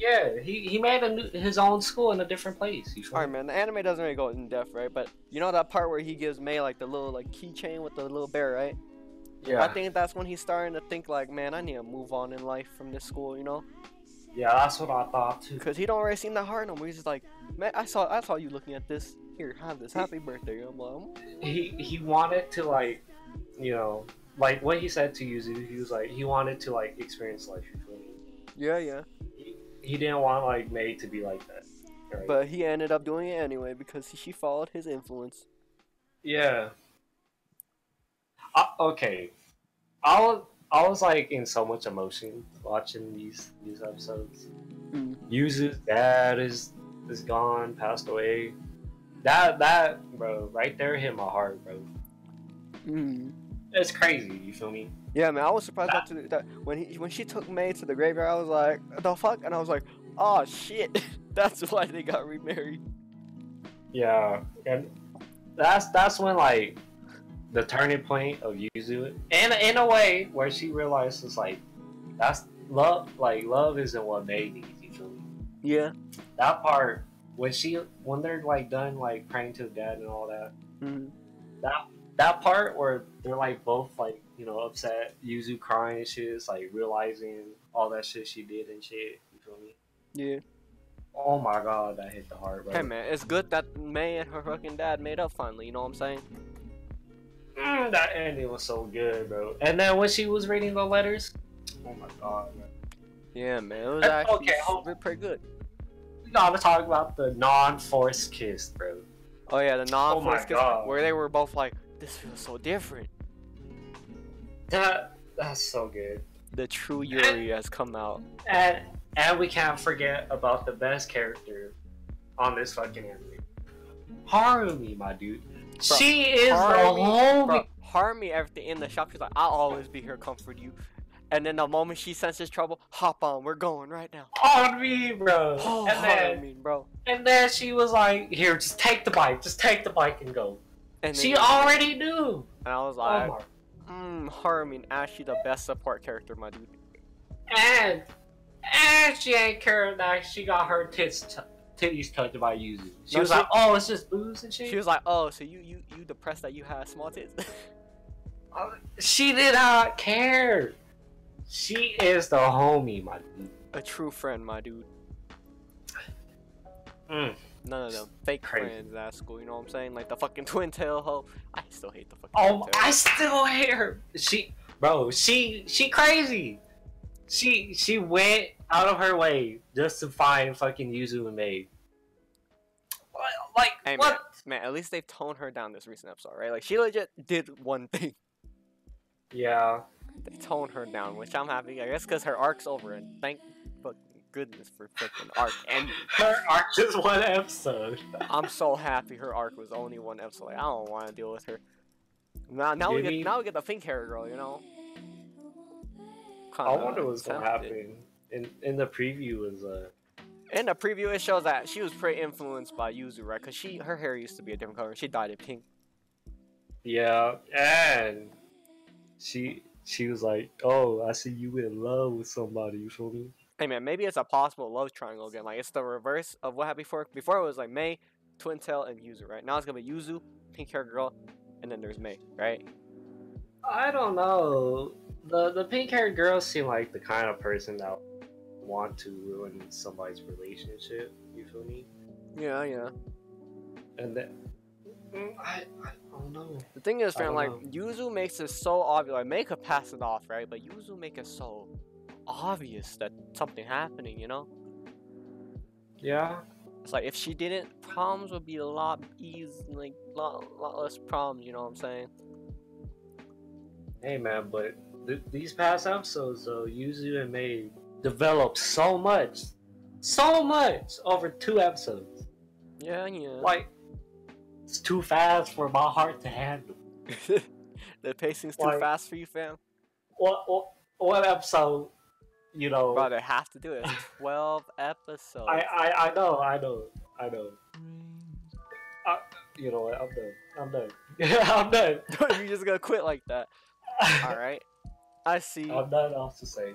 Yeah, he made his own school in a different place. Alright, man, the anime doesn't really go in depth, right? But you know that part where he gives May like the little like keychain with the little bear, right? Yeah. I think that's when he's starting to think like, man, I need to move on in life from this school, you know? Yeah, that's what I thought too. Cause he don't really seem that hard no more. He's just like, man, I saw you looking at this. Here, have this. Happy birthday, your mom. He wanted to like, you know, like what he said to Yuzu. He was like, he wanted to like experience life. You feel me? Yeah, yeah. He didn't want like May to be like that. Right? But he ended up doing it anyway because she followed his influence. Yeah. Okay. I was like in so much emotion watching these episodes. Yuzu's dad is gone, passed away. That bro, right there hit my heart, bro. It's crazy. You feel me? Yeah, man. I was surprised that when she took May to the graveyard. I was like, the fuck, and I was like, oh shit, that's why they got remarried. Yeah, and that's when like the turning point of Yuzu, and in a way where she realizes like that's love. Like love isn't what May needs. You feel me? Yeah. That part when they're like done like praying to the dad and all that. That part where they're like both like, you know, upset, Yuzu crying and shit, it's like realizing all that shit she did and shit. You feel me? Yeah. Oh my god, that hit the heart, bro. Hey man, it's good that May and her fucking dad made up finally. You know what I'm saying? That ending was so good, bro. And then when she was reading the letters, oh my god, man. Yeah, man, it was actually pretty good. We gotta talk about the non-forced kiss, bro. Oh yeah, the non-forced kiss, where they were both like, this feels so different. That's so good. The true Yuri has come out. And we can't forget about the best character on this fucking anime. Harumi, my dude. Bro, she is the homie. Harumi, everything in the shop, she's like, I'll always be here, comfort you. And then the moment she senses trouble, hop on, we're going right now. On me, bro. Oh, bro. And then she was like, here, just take the bike and go. And she already knew. And I was like, Harumi, actually the best support character, my dude. And she ain't caring that she got her titties touched by Yuzu. She was like, oh, it's just booze and shit. She was like, oh, so you depressed that you had small tits? She did not care. She is the homie, my dude. A true friend, my dude. None of them fake friends at school, you know what I'm saying? Like the fucking twin tail hoe. I still hate the fucking twin tail. I still hate her. She crazy. She went out of her way just to find fucking Yuzu and May. Like, hey, what? Man, at least they've toned her down this recent episode, right? Like, she legit did one thing. Yeah. They toned her down, which I'm happy. I guess because her arc's over, and thank fucking goodness for freaking arc ending. Her arc just one episode. I'm so happy her arc was only one episode. Like, I don't want to deal with her. Now we get the pink hair girl, you know. I wonder what's gonna happen. In the preview was In the preview, it shows that she was pretty influenced by Yuzu, right? Cause her hair used to be a different color. She dyed it pink. Yeah, and she was like, "Oh, I see you in love with somebody." You feel me? Hey man, maybe it's a possible love triangle again. Like it's the reverse of what happened before. Before it was like May, Twin Tail, and Yuzu, right? Now it's gonna be Yuzu, pink hair girl, and then there's May, right? I don't know. The pink haired girls seem like the kind of person that want to ruin somebody's relationship. You feel me? Yeah, yeah. And then I don't know. The thing is, fam, like Yuzu makes it so obvious. Like May could pass it off, right? But Yuzu make it so obvious that something happening. You know? Yeah. It's like if she didn't, problems would be a lot easier, lot less problems. You know what I'm saying? Hey man, but these past episodes, though, Yuzu and May developed so much over 2 episodes. Yeah, yeah. Like, it's too fast for my heart to handle. The pacing's too fast for you, fam. What episode? You know, bro, they have to do it. 12 episodes. I know. You know what? I'm done. I'm done. You're just gonna quit like that. All right. I see. I'm not else to say.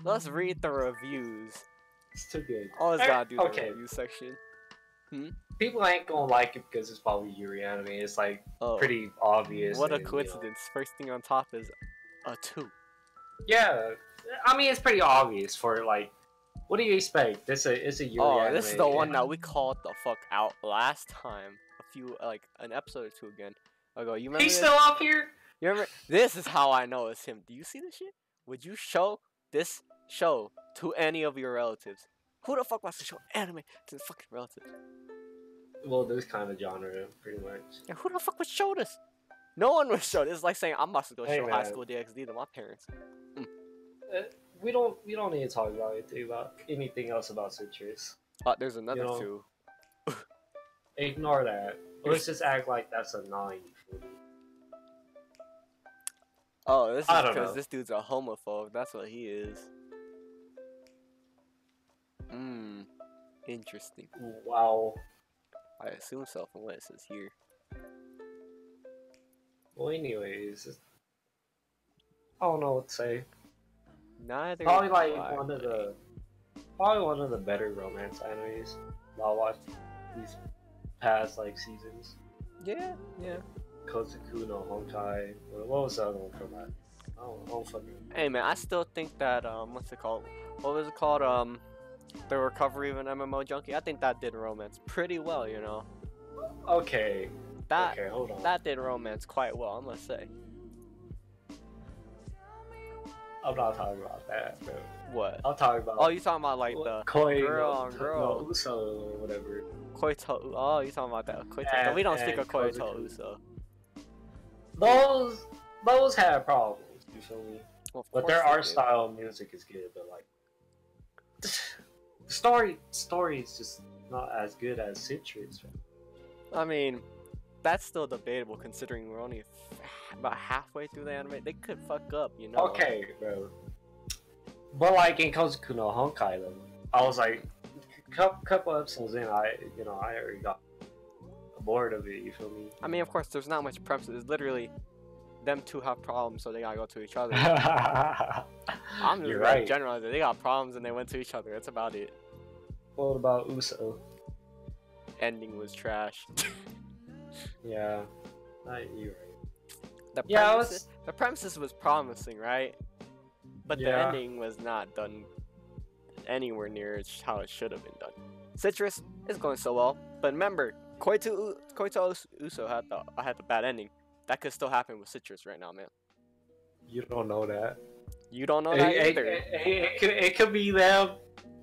Let's read the reviews. It's too good. Always gotta do the review section. People ain't gonna like it because it's probably Yuri anime. It's like pretty obvious. What a coincidence! First thing on top is a 2. Yeah, I mean it's pretty obvious for like. What do you expect? It's a Yuri anime. This is the one that we called the fuck out last time. An episode or 2 again ago. You remember? He's still up here. You remember? This is how I know it's him. Do you see this shit? Would you show this show to any of your relatives? Who the fuck wants to show anime to the fucking relatives? Well, this kind of genre, pretty much. Yeah, who the fuck would show this? No one would show this. It's like saying I'm about to go show High School DxD to my parents. We don't need to talk about anything else about Citrus. There's another 2. Ignore that. Let's just act like that's a 9. Oh, this is because this dude's a homophobe. That's what he is. Interesting. Wow. I assume so from what it says here. Well, anyways, I don't know what to say. Neither. Probably one of the better romance animes I watched these past seasons. Yeah. Kozuku no Honkai. What was the other one from that? I don't fucking. Hey man, I still think that what's it called? What was it called? The Recovery of an MMO Junkie. I think that did romance pretty well, you know. Okay. Okay, hold on. That did romance quite well, I must say. I'm not talking about that, bro. What? I'm talking about. Oh, you talking about the girl on girl? No, Uso or whatever. Koito. Oh, you talking about that? Koito. We don't speak of Koito Uso. Those have problems. You feel me? Well, but their art style music is good, but the story is just not as good as Citrus. I mean, that's still debatable considering we're only about halfway through the anime. They could fuck up, you know. Okay, bro. But in Kozuku no Honkai, though, I was couple episodes in, I already got bored of it. You feel me? I mean, of course, there's not much premise. It's literally them two have problems, so they gotta go to each other. I'm just right. Generalizing. They got problems and they went to each other. That's about it. What about Uso? Ending was trash. Yeah, you're right. The premises was promising, right? But the ending was not done anywhere near how it should have been done. Citrus is going so well, but remember, Koito Uso had the bad ending. That could still happen with Citrus right now, man. You don't know that. You don't know that either. It could be them.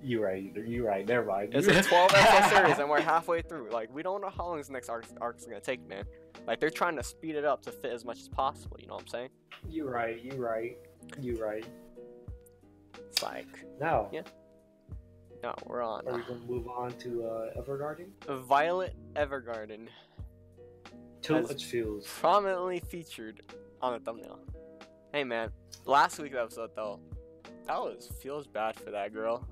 You're right. Never mind. It's a 12 episode series, and we're halfway through. Like, we don't know how long this next arc is gonna take, man. Like, they're trying to speed it up to fit as much as possible. You know what I'm saying? You're right. It's like now. Yeah. No, we're on. Are we gonna move on to Evergarden? Violet Evergarden. Too much feels prominently featured on the thumbnail. Hey man, last week's episode though, feels bad for that girl.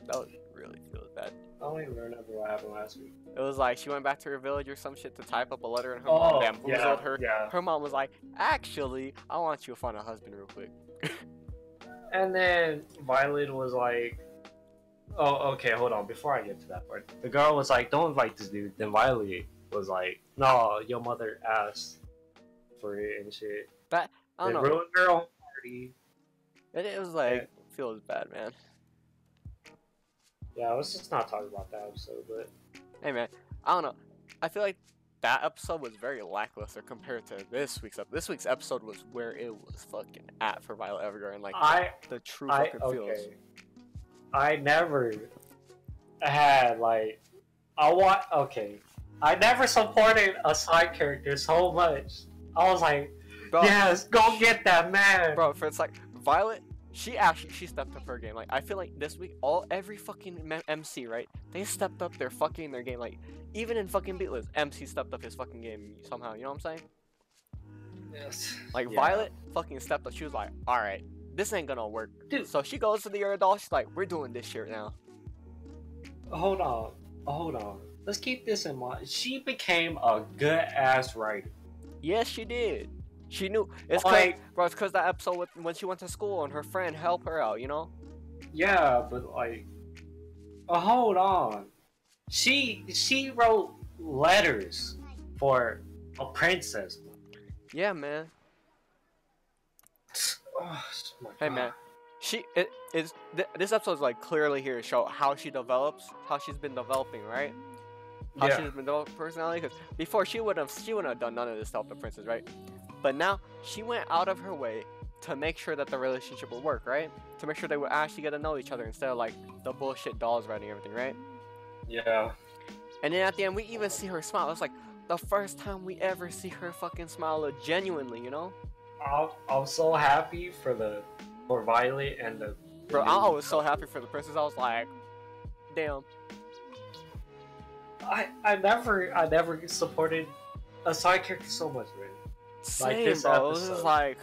That really feels bad. I don't even remember what happened last week. It was like she went back to her village or some shit to type up a letter, and her mom bamboozled her. Yeah. Her mom was like, "Actually, I want you to find a husband real quick." And then Violet was like, "Oh, okay, hold on. Before I get to that part, the girl was like, don't invite this dude." Then Violet was like, "No, your mother asked for it and shit." But I don't know. Ruined her own party. It was like feels bad, man. Yeah, let's just not talk about that episode. But hey, man, I don't know. I feel like that episode was very lackluster compared to this week's episode. This week's episode was where it was fucking at for Violet Evergarden, like the true fucking feels. I never had I never supported a side character so much. I was like, bro, yes, go get that man, bro. For it's like Violet, she stepped up her game. Like I feel like this week, every fucking MC, right? They stepped up their game. Like even in fucking Beatless, MC stepped up his fucking game somehow. You know what I'm saying? Yes. Like Violet fucking stepped up. She was like, all right, this ain't gonna work. Dude. So she goes to the Uradol. She's like, we're doing this shit now. Hold on. Let's keep this in mind. She became a good ass writer. Yes, she did. She knew. It's because that episode when she went to school and her friend helped her out, you know? Yeah, but like, hold on. She wrote letters for a princess. Yeah, man. Oh my Hey, god. man. This episode's like clearly here to show how she develops, how she's been developing, right? How Yeah. she's been developing personality. Because before she wouldn't have done none of this to help the princess, right? But now she went out of her way to make sure that the relationship would work, right? To make sure they would actually get to know each other instead of like the bullshit dolls writing everything, right? Yeah. And then at the end, we even see her smile. It's like the first time we ever see her fucking smile genuinely, you know? I'm so happy for Violet and the Bro, I was so couple. happy for the princess. I was like, damn. I never supported a side character so much, man. Same, like this bro. episode. This is like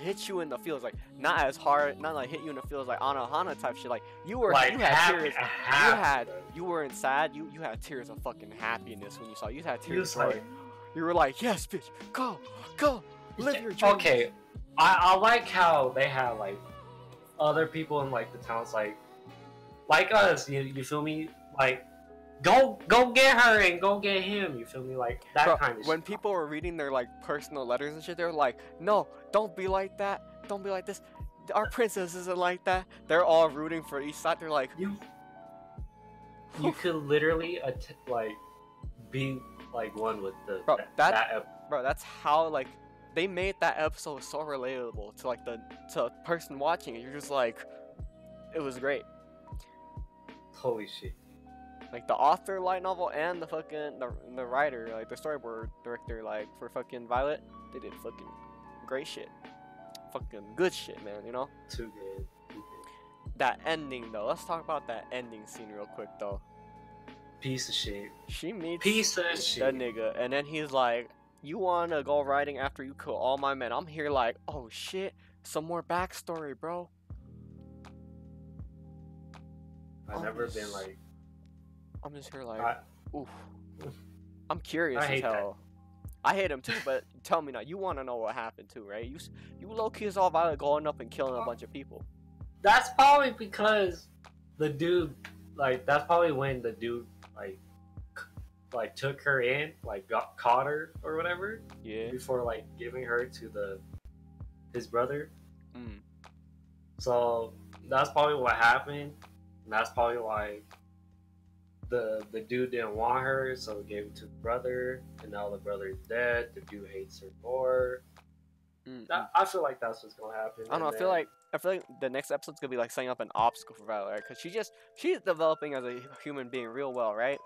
hit you in the feels, like not as hard, not like hit you in the feels like Anohana type shit. Like you like had tears. happy, You weren't sad. You had tears of fucking happiness when you saw. You had tears. Like, you were like, yes, bitch, go, live your dreams. Okay, I like how they have like other people in like the towns like us. You feel me? Like go get her and go get him. You feel me? Like that Bro, kind of when shit. people were reading their like personal letters and shit, they were like, no, don't be like that. Don't be like this. Our princess isn't like that. They're all rooting for each side. They're like, you could literally like be like one with the bro. Bro, that's how like they made that episode so relatable to like to a person watching it. You're just like, it was great. Holy shit. Like the author light novel and the fucking the writer, like the storyboard director, like for fucking Violet, they did fucking great shit. Fucking good shit, man, you know? Too good. That ending though, let's talk about that ending scene real quick though. Piece of shit. She meets Piece of shit. that nigga, and then he's like, you wanna go riding after you kill all my men? I'm here like, oh shit, some more backstory, bro. I've never been like. I'm just here like, oof. I'm curious as hell. I hate him too, but tell me now, you want to know what happened too, right? You low-key saw Violet going up and killing a bunch of people. That's probably because the dude, like, that's probably when the dude, like took her in, like, caught her or whatever. Yeah. Before, like, giving her to his brother. Mm. So, that's probably what happened. And that's probably why the dude didn't want her, so he gave it to the brother, and now the brother is dead. The dude hates her more. I feel like that's what's gonna happen. I don't know. I feel like the next episode's gonna be like setting up an obstacle for Violet, right? Because she's developing as a human being real well, right?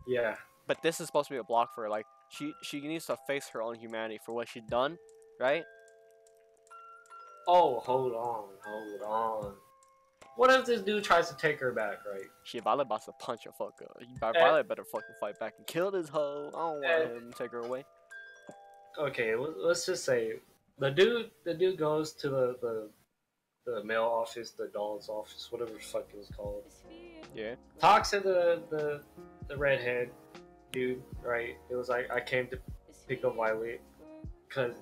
Yeah. But this is supposed to be a block for her. Like she needs to face her own humanity for what she's done, right? Oh, hold on. What if this dude tries to take her back, right? Shit, Violet about to punch a fucker. Violet better fucking fight back and kill this hoe. I don't want him to take her away. Okay, let's just say the dude goes to the mail office, the doll's office, whatever the fuck it was called. Yeah. Talks to the redhead dude, right? It was like, I came to pick up Violet. Cause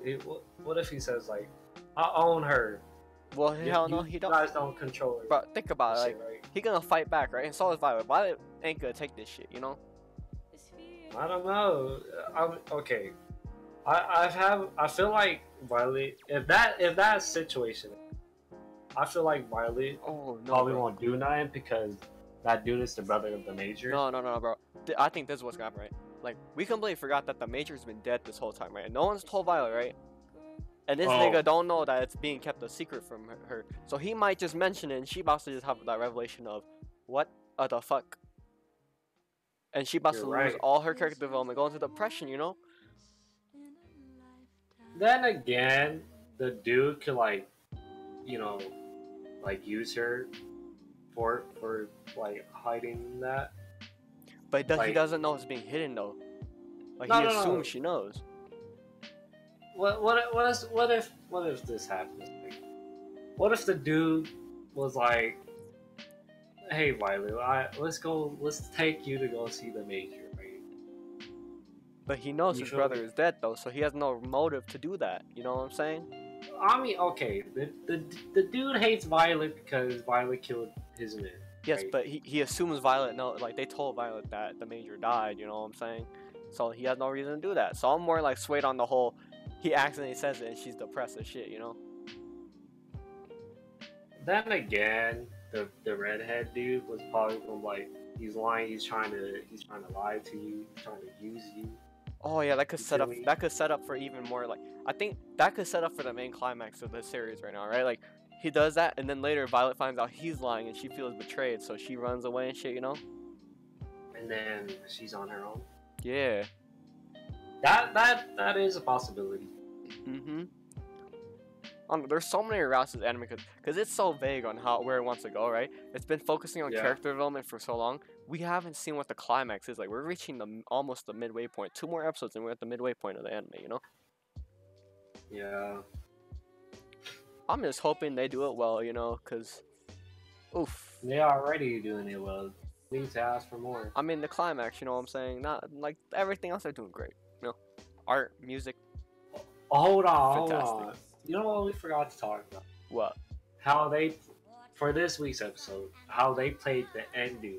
what if he says like, I own her. Well, hell no, he don't. You guys don't control her. But think about it, like, right? he gonna fight back, right? And so is Violet. Violet ain't gonna take this shit, you know? I don't know. Okay. I feel like Violet, if that situation, I feel like Violet probably won't do nothing because that dude is the brother of the Major. No, bro. I think this is what's gonna happen, right? Like, we completely forgot that the Major's been dead this whole time, right? And no one's told Violet, right? And this nigga don't know that it's being kept a secret from her. So he might just mention it, and she about to just have that revelation of, what the fuck? And she about to lose all her character development, go into depression, you know? Then again, the dude could, like, you know, like, use her for like, hiding that. But he doesn't know it's being hidden, though. Like, he assumes she knows. What if this happens? Like, what if the dude was like, "Hey, Violet, let's take you to go see the Major," right? But he knows his brother is dead though, so he has no motive to do that. You know what I'm saying? I mean, okay, the dude hates Violet because Violet killed his man. Yes, right? but he assumes Violet. No, like they told Violet that the major died. You know what I'm saying? So he has no reason to do that. So I'm more like swayed on the whole. He accidentally says it, and she's depressed as shit. You know. Then again, the redhead dude was probably gonna like he's lying. He's trying to lie to you. He's trying to use you. Oh yeah, that could set up. That could set up for even more. Like I think that could set up for the main climax of the series right now, right? Like he does that, and then later Violet finds out he's lying, and she feels betrayed, so she runs away and shit. You know. And then she's on her own. Yeah. That is a possibility. Mm-hmm. There's so many routes with anime because it's so vague on where it wants to go, right? It's been focusing on character development for so long. We haven't seen what the climax is. Like we're reaching almost the midway point. 2 more episodes and we're at the midway point of the anime, you know? Yeah. I'm just hoping they do it well, you know, because oof. They're already doing it well. Need to ask for more. I mean the climax, you know what I'm saying? Not like everything else they're doing great. You know? Art, music. Hold on. You know what we forgot to talk about? What? How they, for this week's episode, how they played the ending.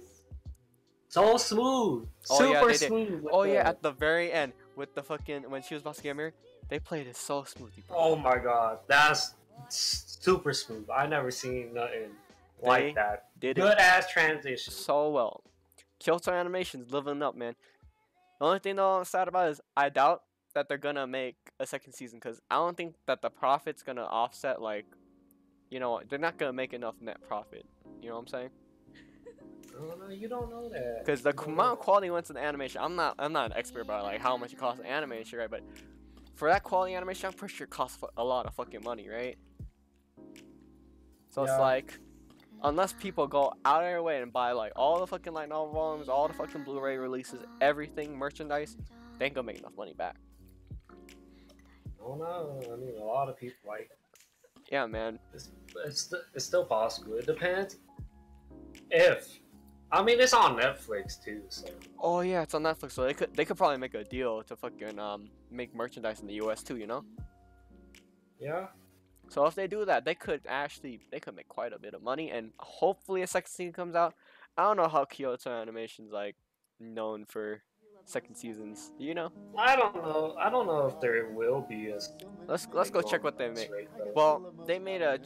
So smooth. Super smooth. Oh yeah, at the very end with the fucking when she was about to get married, they played it so smoothly. Bro. Oh my god, that's super smooth. I never seen nothing like that. Good ass transition. So well. Kyoto Animation's living up, man. The only thing though I'm sad about is I doubt that they're gonna make a second season because I don't think that the profit's gonna offset, like, you know, they're not gonna make enough net profit. You know what I'm saying? Oh no, you don't know that. Because the amount of quality went to the animation. I'm not an expert about like how much it costs animation, right? But for that quality animation, I'm pretty sure it costs a lot of fucking money, right? So it's like, unless people go out of their way and buy like all the fucking light novel volumes, all the fucking Blu-ray releases, everything, merchandise, they ain't gonna make enough money back. Oh no, I mean a lot of people like. Yeah, man. It's still possible. It depends. I mean it's on Netflix too. So. Oh yeah, it's on Netflix, so they could probably make a deal to fucking make merchandise in the US too, you know? Yeah. So if they do that, they could make quite a bit of money, and hopefully a second season comes out. I don't know how Kyoto Animation's like known for second seasons. Do you know? I don't know if there will be a. Let's go check what they make. Well, they made a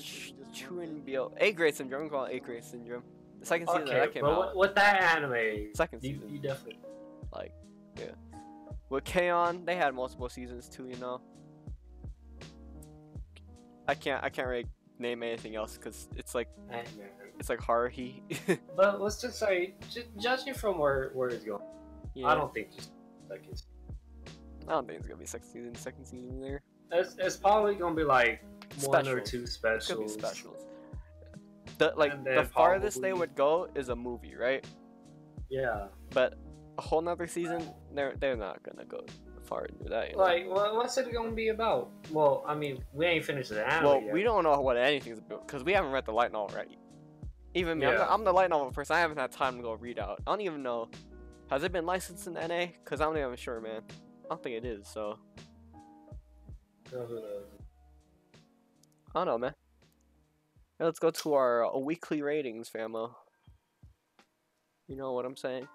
A-grade syndrome. We call it A-grade syndrome. The second season that came out. With that anime, second season, you definitely like, yeah. With K-On, they had multiple seasons too. You know. I can't really name anything else because it's like Haruhi. But let's just say, judging from where it's going, yeah. I don't think I don't think it's gonna be second season there. It's probably gonna be like one or two specials. It could be specials. The farthest they would go is a movie, right? Yeah. But a whole nother season, they're not gonna go far and do that. You know? Like, what's it gonna be about? Well, I mean, we ain't finished the anime Well, yet. we don't know what anything's about because we haven't read the light novel, right? Even me, I'm the light novel person. I haven't had time to go read out. I don't even know. Has it been licensed in NA? Because I'm not even sure, man. I don't think it is, so. Who knows? I don't know, man. Now let's go to our weekly ratings, famo. You know what I'm saying?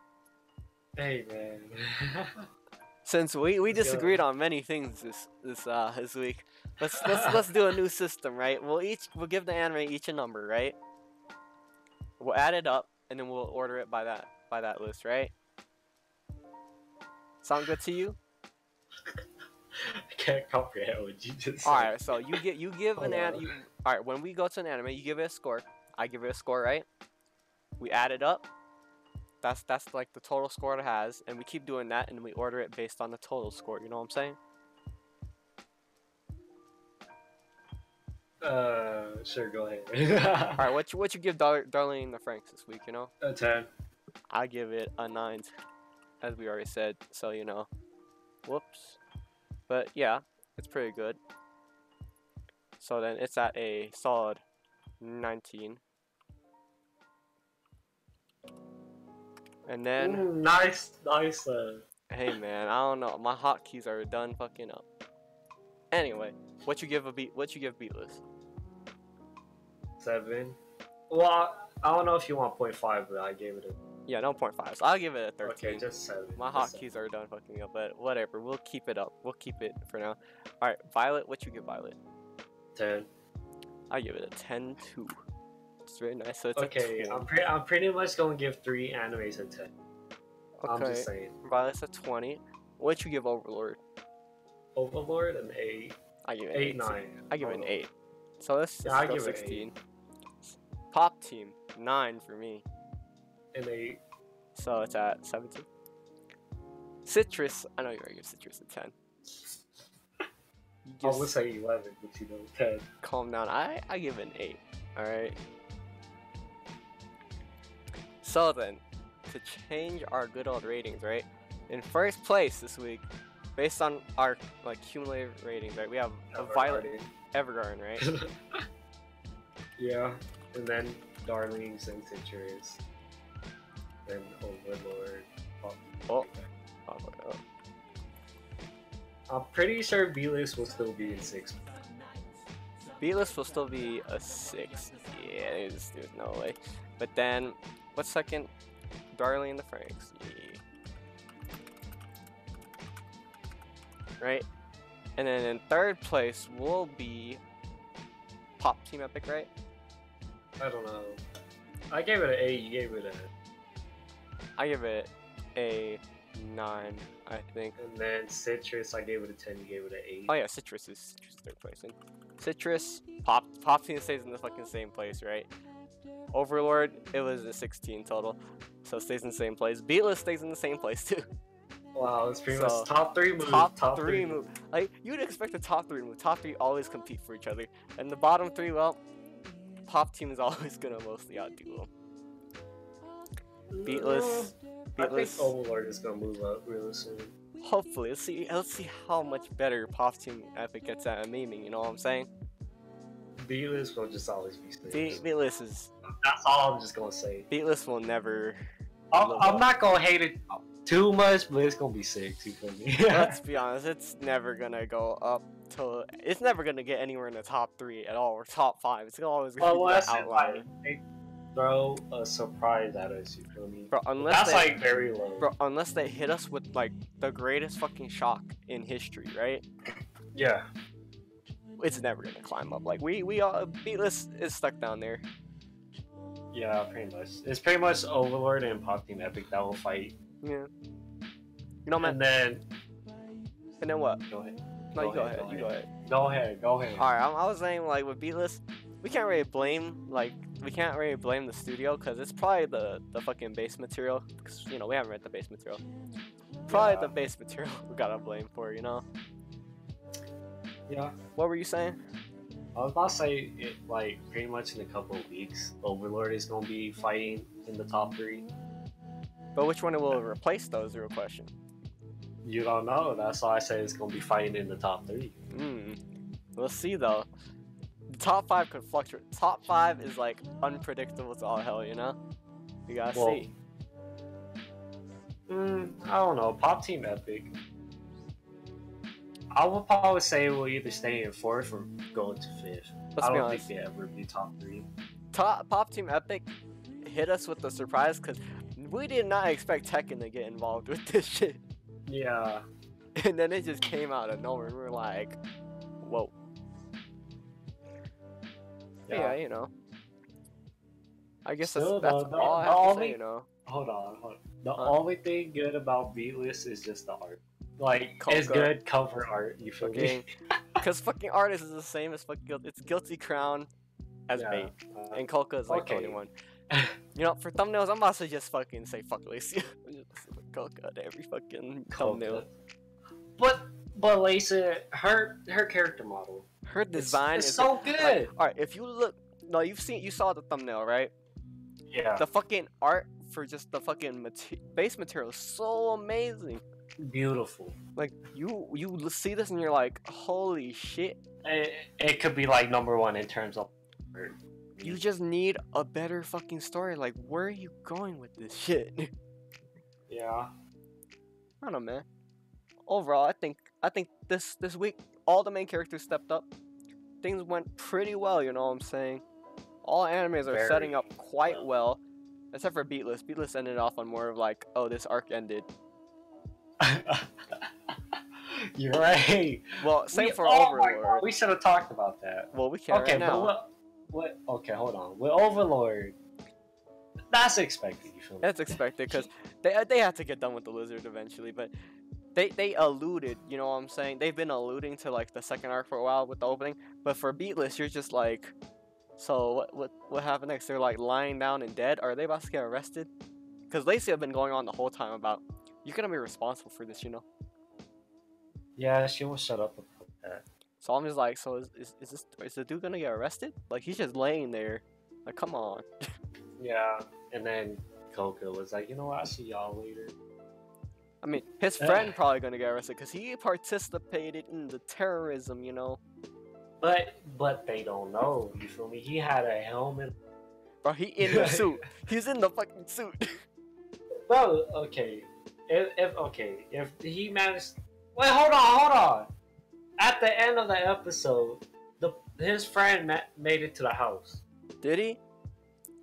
Hey, man. Since we disagreed on many things this week, let's do a new system, right? We'll give the anime each a number, right? We'll add it up and then we'll order it by that list, right? Sound good to you? I can't comprehend what you just said. Alright, so you give an anime. Alright, when we go to an anime, you give it a score. I give it a score, right? We add it up. That's like the total score it has, and we keep doing that, and we order it based on the total score. You know what I'm saying? Sure, go ahead. Alright, what you give Darlene in the Franxx this week? You know? A 10. I give it a 9, as we already said. So you know, whoops. But yeah, it's pretty good. So then it's at a solid 19. And then... Ooh, nice. Hey man, I don't know. My hotkeys are done fucking up. Anyway. What you give Beatless? 7. Well, I don't know if you want 0.5, but I gave it a... Yeah, no 0.5. So I'll give it a 13. Okay, just 7. My hotkeys are done fucking me up, but whatever. We'll keep it up. We'll keep it for now. All right, Violet. What you give Violet? 10. I give it a 10 too. It's very nice. So it's okay. I'm pretty much gonna give 3 animes a 10. Okay. I'm just saying. Violet's a 20. What you give Overlord? Overlord an 8. I give it 8, 9. I give it an 8. So let's I go give 16. Pop Team 9 for me. An 8. So it's at 17. Citrus. I know you're gonna give Citrus a 10. I would say 11, but you know 10. Calm down. I give it an 8. All right. So then, to change our good old ratings, right? In first place this week, based on our like cumulative ratings, right? We have a Violet Evergarden, right? Yeah, and then Darlings and Citrus, then Overlord. Oh. I'm pretty sure B-list will still be in 6th. B-list will still be a 6. Yeah, there's no way. But then, what's second? Darling and the Franks. Yeah. Right? And then in third place will be Pop Team Epic, right? I don't know. I gave it an 8, you gave it a... I give it a 9, I think. And then Citrus, I gave it a 10, you gave it an 8. Oh yeah, Citrus is third place. And Citrus, Pop Team stays in the fucking same place, right? Overlord, it was a 16 total, so it stays in the same place. Beatless stays in the same place too. Wow, it's pretty much top 3 move. Top 3 move. Like, you'd expect the top 3 move. Top 3 always compete for each other. And the bottom 3, well, Pop Team is always gonna mostly outdo them. Beatless. I think Overlord is gonna move up really soon. Hopefully, let's see how much better Pop Team Epic gets at memeing, you know what I'm saying? Beatless will just always be 6. Beatless is... That's all I'm just gonna say. Beatless will never... I'm not gonna hate it too much, but it's gonna be 6, you feel me? Let's be honest, it's never gonna go up to... It's never gonna get anywhere in the top 3 at all, or top 5. It's always gonna be an outlier. Throw a surprise at us, you feel me? Bro, that's like very low. Bro, unless they hit us with like the greatest fucking shock in history, right? Yeah. It's never gonna climb up. Like we Beatless is stuck down there. Yeah, pretty much. It's pretty much Overlord and Pop Team Epic that will fight. Yeah. You know, man. And then what? Go ahead. No, you go ahead. You go ahead. Go ahead. Go ahead. All right. I was saying like with Beatless, we can't really blame the studio because it's probably the fucking base material. Because you know we haven't read the base material. Probably the base material we gotta blame for, you know. Yeah. What were you saying? I was about to say, like, pretty much in a couple of weeks, Overlord is going to be fighting in the top 3. But which one will replace though is the real question. You don't know. That's why I say it's going to be fighting in the top 3. We'll see, though. The top 5 could fluctuate. Top 5 is, like, unpredictable as all hell, you know? You gotta see. I don't know. Pop Team Epic. I would probably say it will either stay in 4th or go into 5th. I don't think they ever be top 3. Pop Team Epic hit us with the surprise because we did not expect Tekken to get involved with this shit. Yeah. And then it just came out of nowhere. We were like, whoa. Yeah, you know. I guess that's all I have to say, you know. Hold on. The only thing good about Beatless is just the art. Like, it's good cover art, you feel me? Because fucking artist is the same as fucking... It's Guilty Crown as bait. And Kolka is like the only one. You know, for thumbnails, I'm about to just fucking say fuck Lacey. Kolka to every fucking thumbnail. But Lacey, her character model. Her design is so good. Like, alright, if you look... No, you saw the thumbnail, right? Yeah. The fucking art for just the fucking base material is so amazing. Beautiful. Like you see this and you're like, holy shit. It could be like #1 in terms of art. You just need a better fucking story. Like, where are you going with this shit? Yeah. I don't know, man. Overall, I think this week all the main characters stepped up. Things went pretty well, you know what I'm saying? All animes are setting up quite well, except for Beatless. Beatless ended off on more of like, oh, this arc ended. You're right. Well, same for Overlord. God, we should have talked about that. Well, we can't right now. What? Okay, hold on. With Overlord, that's expected. You feel me? That's expected because they had to get done with the lizard eventually, but they alluded. You know what I'm saying? They've been alluding to like the second arc for a while with the opening, but for Beatless, you're just like, so what happened next? They're like lying down and dead. Are they about to get arrested? Because Lacey have been going on the whole time about you're gonna be responsible for this, you know. Yeah, she won't shut up about that. So I'm just like, so is the dude gonna get arrested? Like he's just laying there, like come on. Yeah, and then Coca was like, you know what? I'll see y'all later. I mean, his friend probably gonna get arrested because he participated in the terrorism, you know. But they don't know. You feel me? He had a helmet. Bro, he in the suit. He's in the fucking suit. Bro, okay. If he managed. Wait, hold on. At the end of the episode, his friend made it to the house. Did he?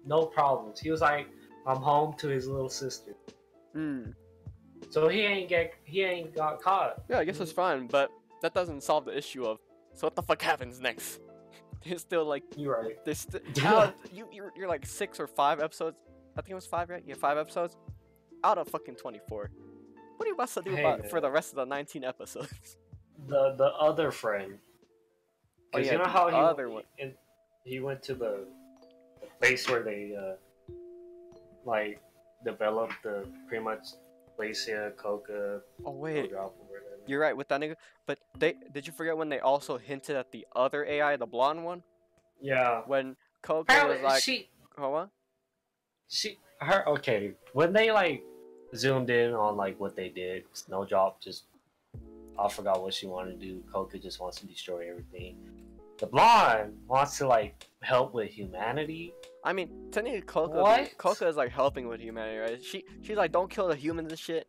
No problems. He was like, I'm home to his little sister. So he ain't got caught. Yeah, I guess it's fine, but that doesn't solve the issue of so what the fuck happens next. There's still like you're right. There's you're like 6 or 5 episodes. I think it was 5, right? Yeah, 5 episodes out of fucking 24. What are you about to do for the rest of the 19 episodes? The other friend. Oh yeah, you know how he went to the place where they like developed the pretty much Glacia, Coca. Oh wait, you're right with that nigga. But did you forget when they also hinted at the other AI, the blonde one? Yeah. When Coca was like, okay. When they like zoomed in on like what they did, Snowdrop just I forgot what she wanted to do. Coca just wants to destroy everything. The blonde wants to like help with humanity. I mean, technically Coca is like helping with humanity, right? She's like, don't kill the humans and shit.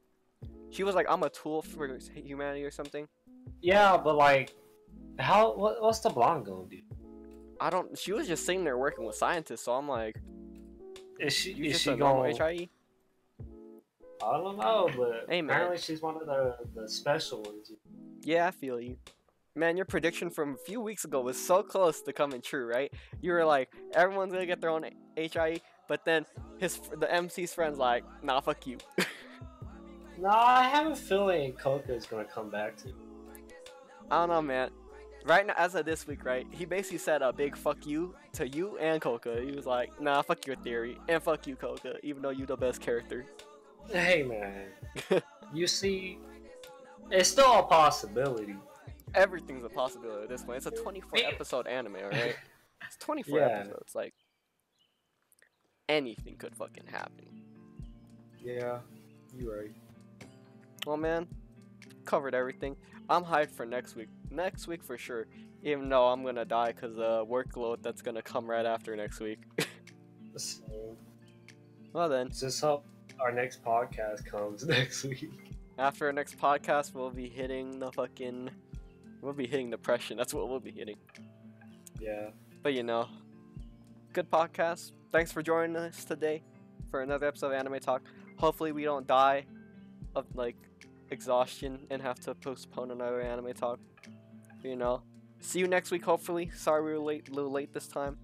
She was like, I'm a tool for humanity or something. Yeah, but like, what's the blonde gonna do? She was just sitting there working with scientists, so I'm like, is she going HIE? I don't know, but hey, apparently she's one of the special ones. Yeah, I feel you. Man, your prediction from a few weeks ago was so close to coming true, right? You were like, everyone's gonna get their own HIE, but then the MC's friend's like, nah, fuck you. Nah, I have a feeling Coca is gonna come back to. I don't know, man. Right now, as of this week, right, he basically said a big fuck you to you and Coca. He was like, nah, fuck your theory, and fuck you, Coca, even though you're the best character. Hey, man. You see, it's still a possibility. Everything's a possibility at this point. It's a 24-episode anime, alright? It's 24 episodes. Like, anything could fucking happen. Yeah, you're right. Well, man, covered everything. I'm hyped for next week. Next week for sure. Even though I'm gonna die because of workload that's gonna come right after next week. Well then. Just hope our next podcast comes next week. After our next podcast, we'll be hitting depression. That's what we'll be hitting. Yeah. But you know, good podcast. Thanks for joining us today for another episode of Anime Talk. Hopefully we don't die of like exhaustion and have to postpone another Anime Talk. You know, see you next week hopefully. Sorry we were a little late this time.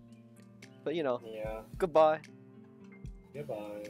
But you know, yeah. Goodbye. Goodbye.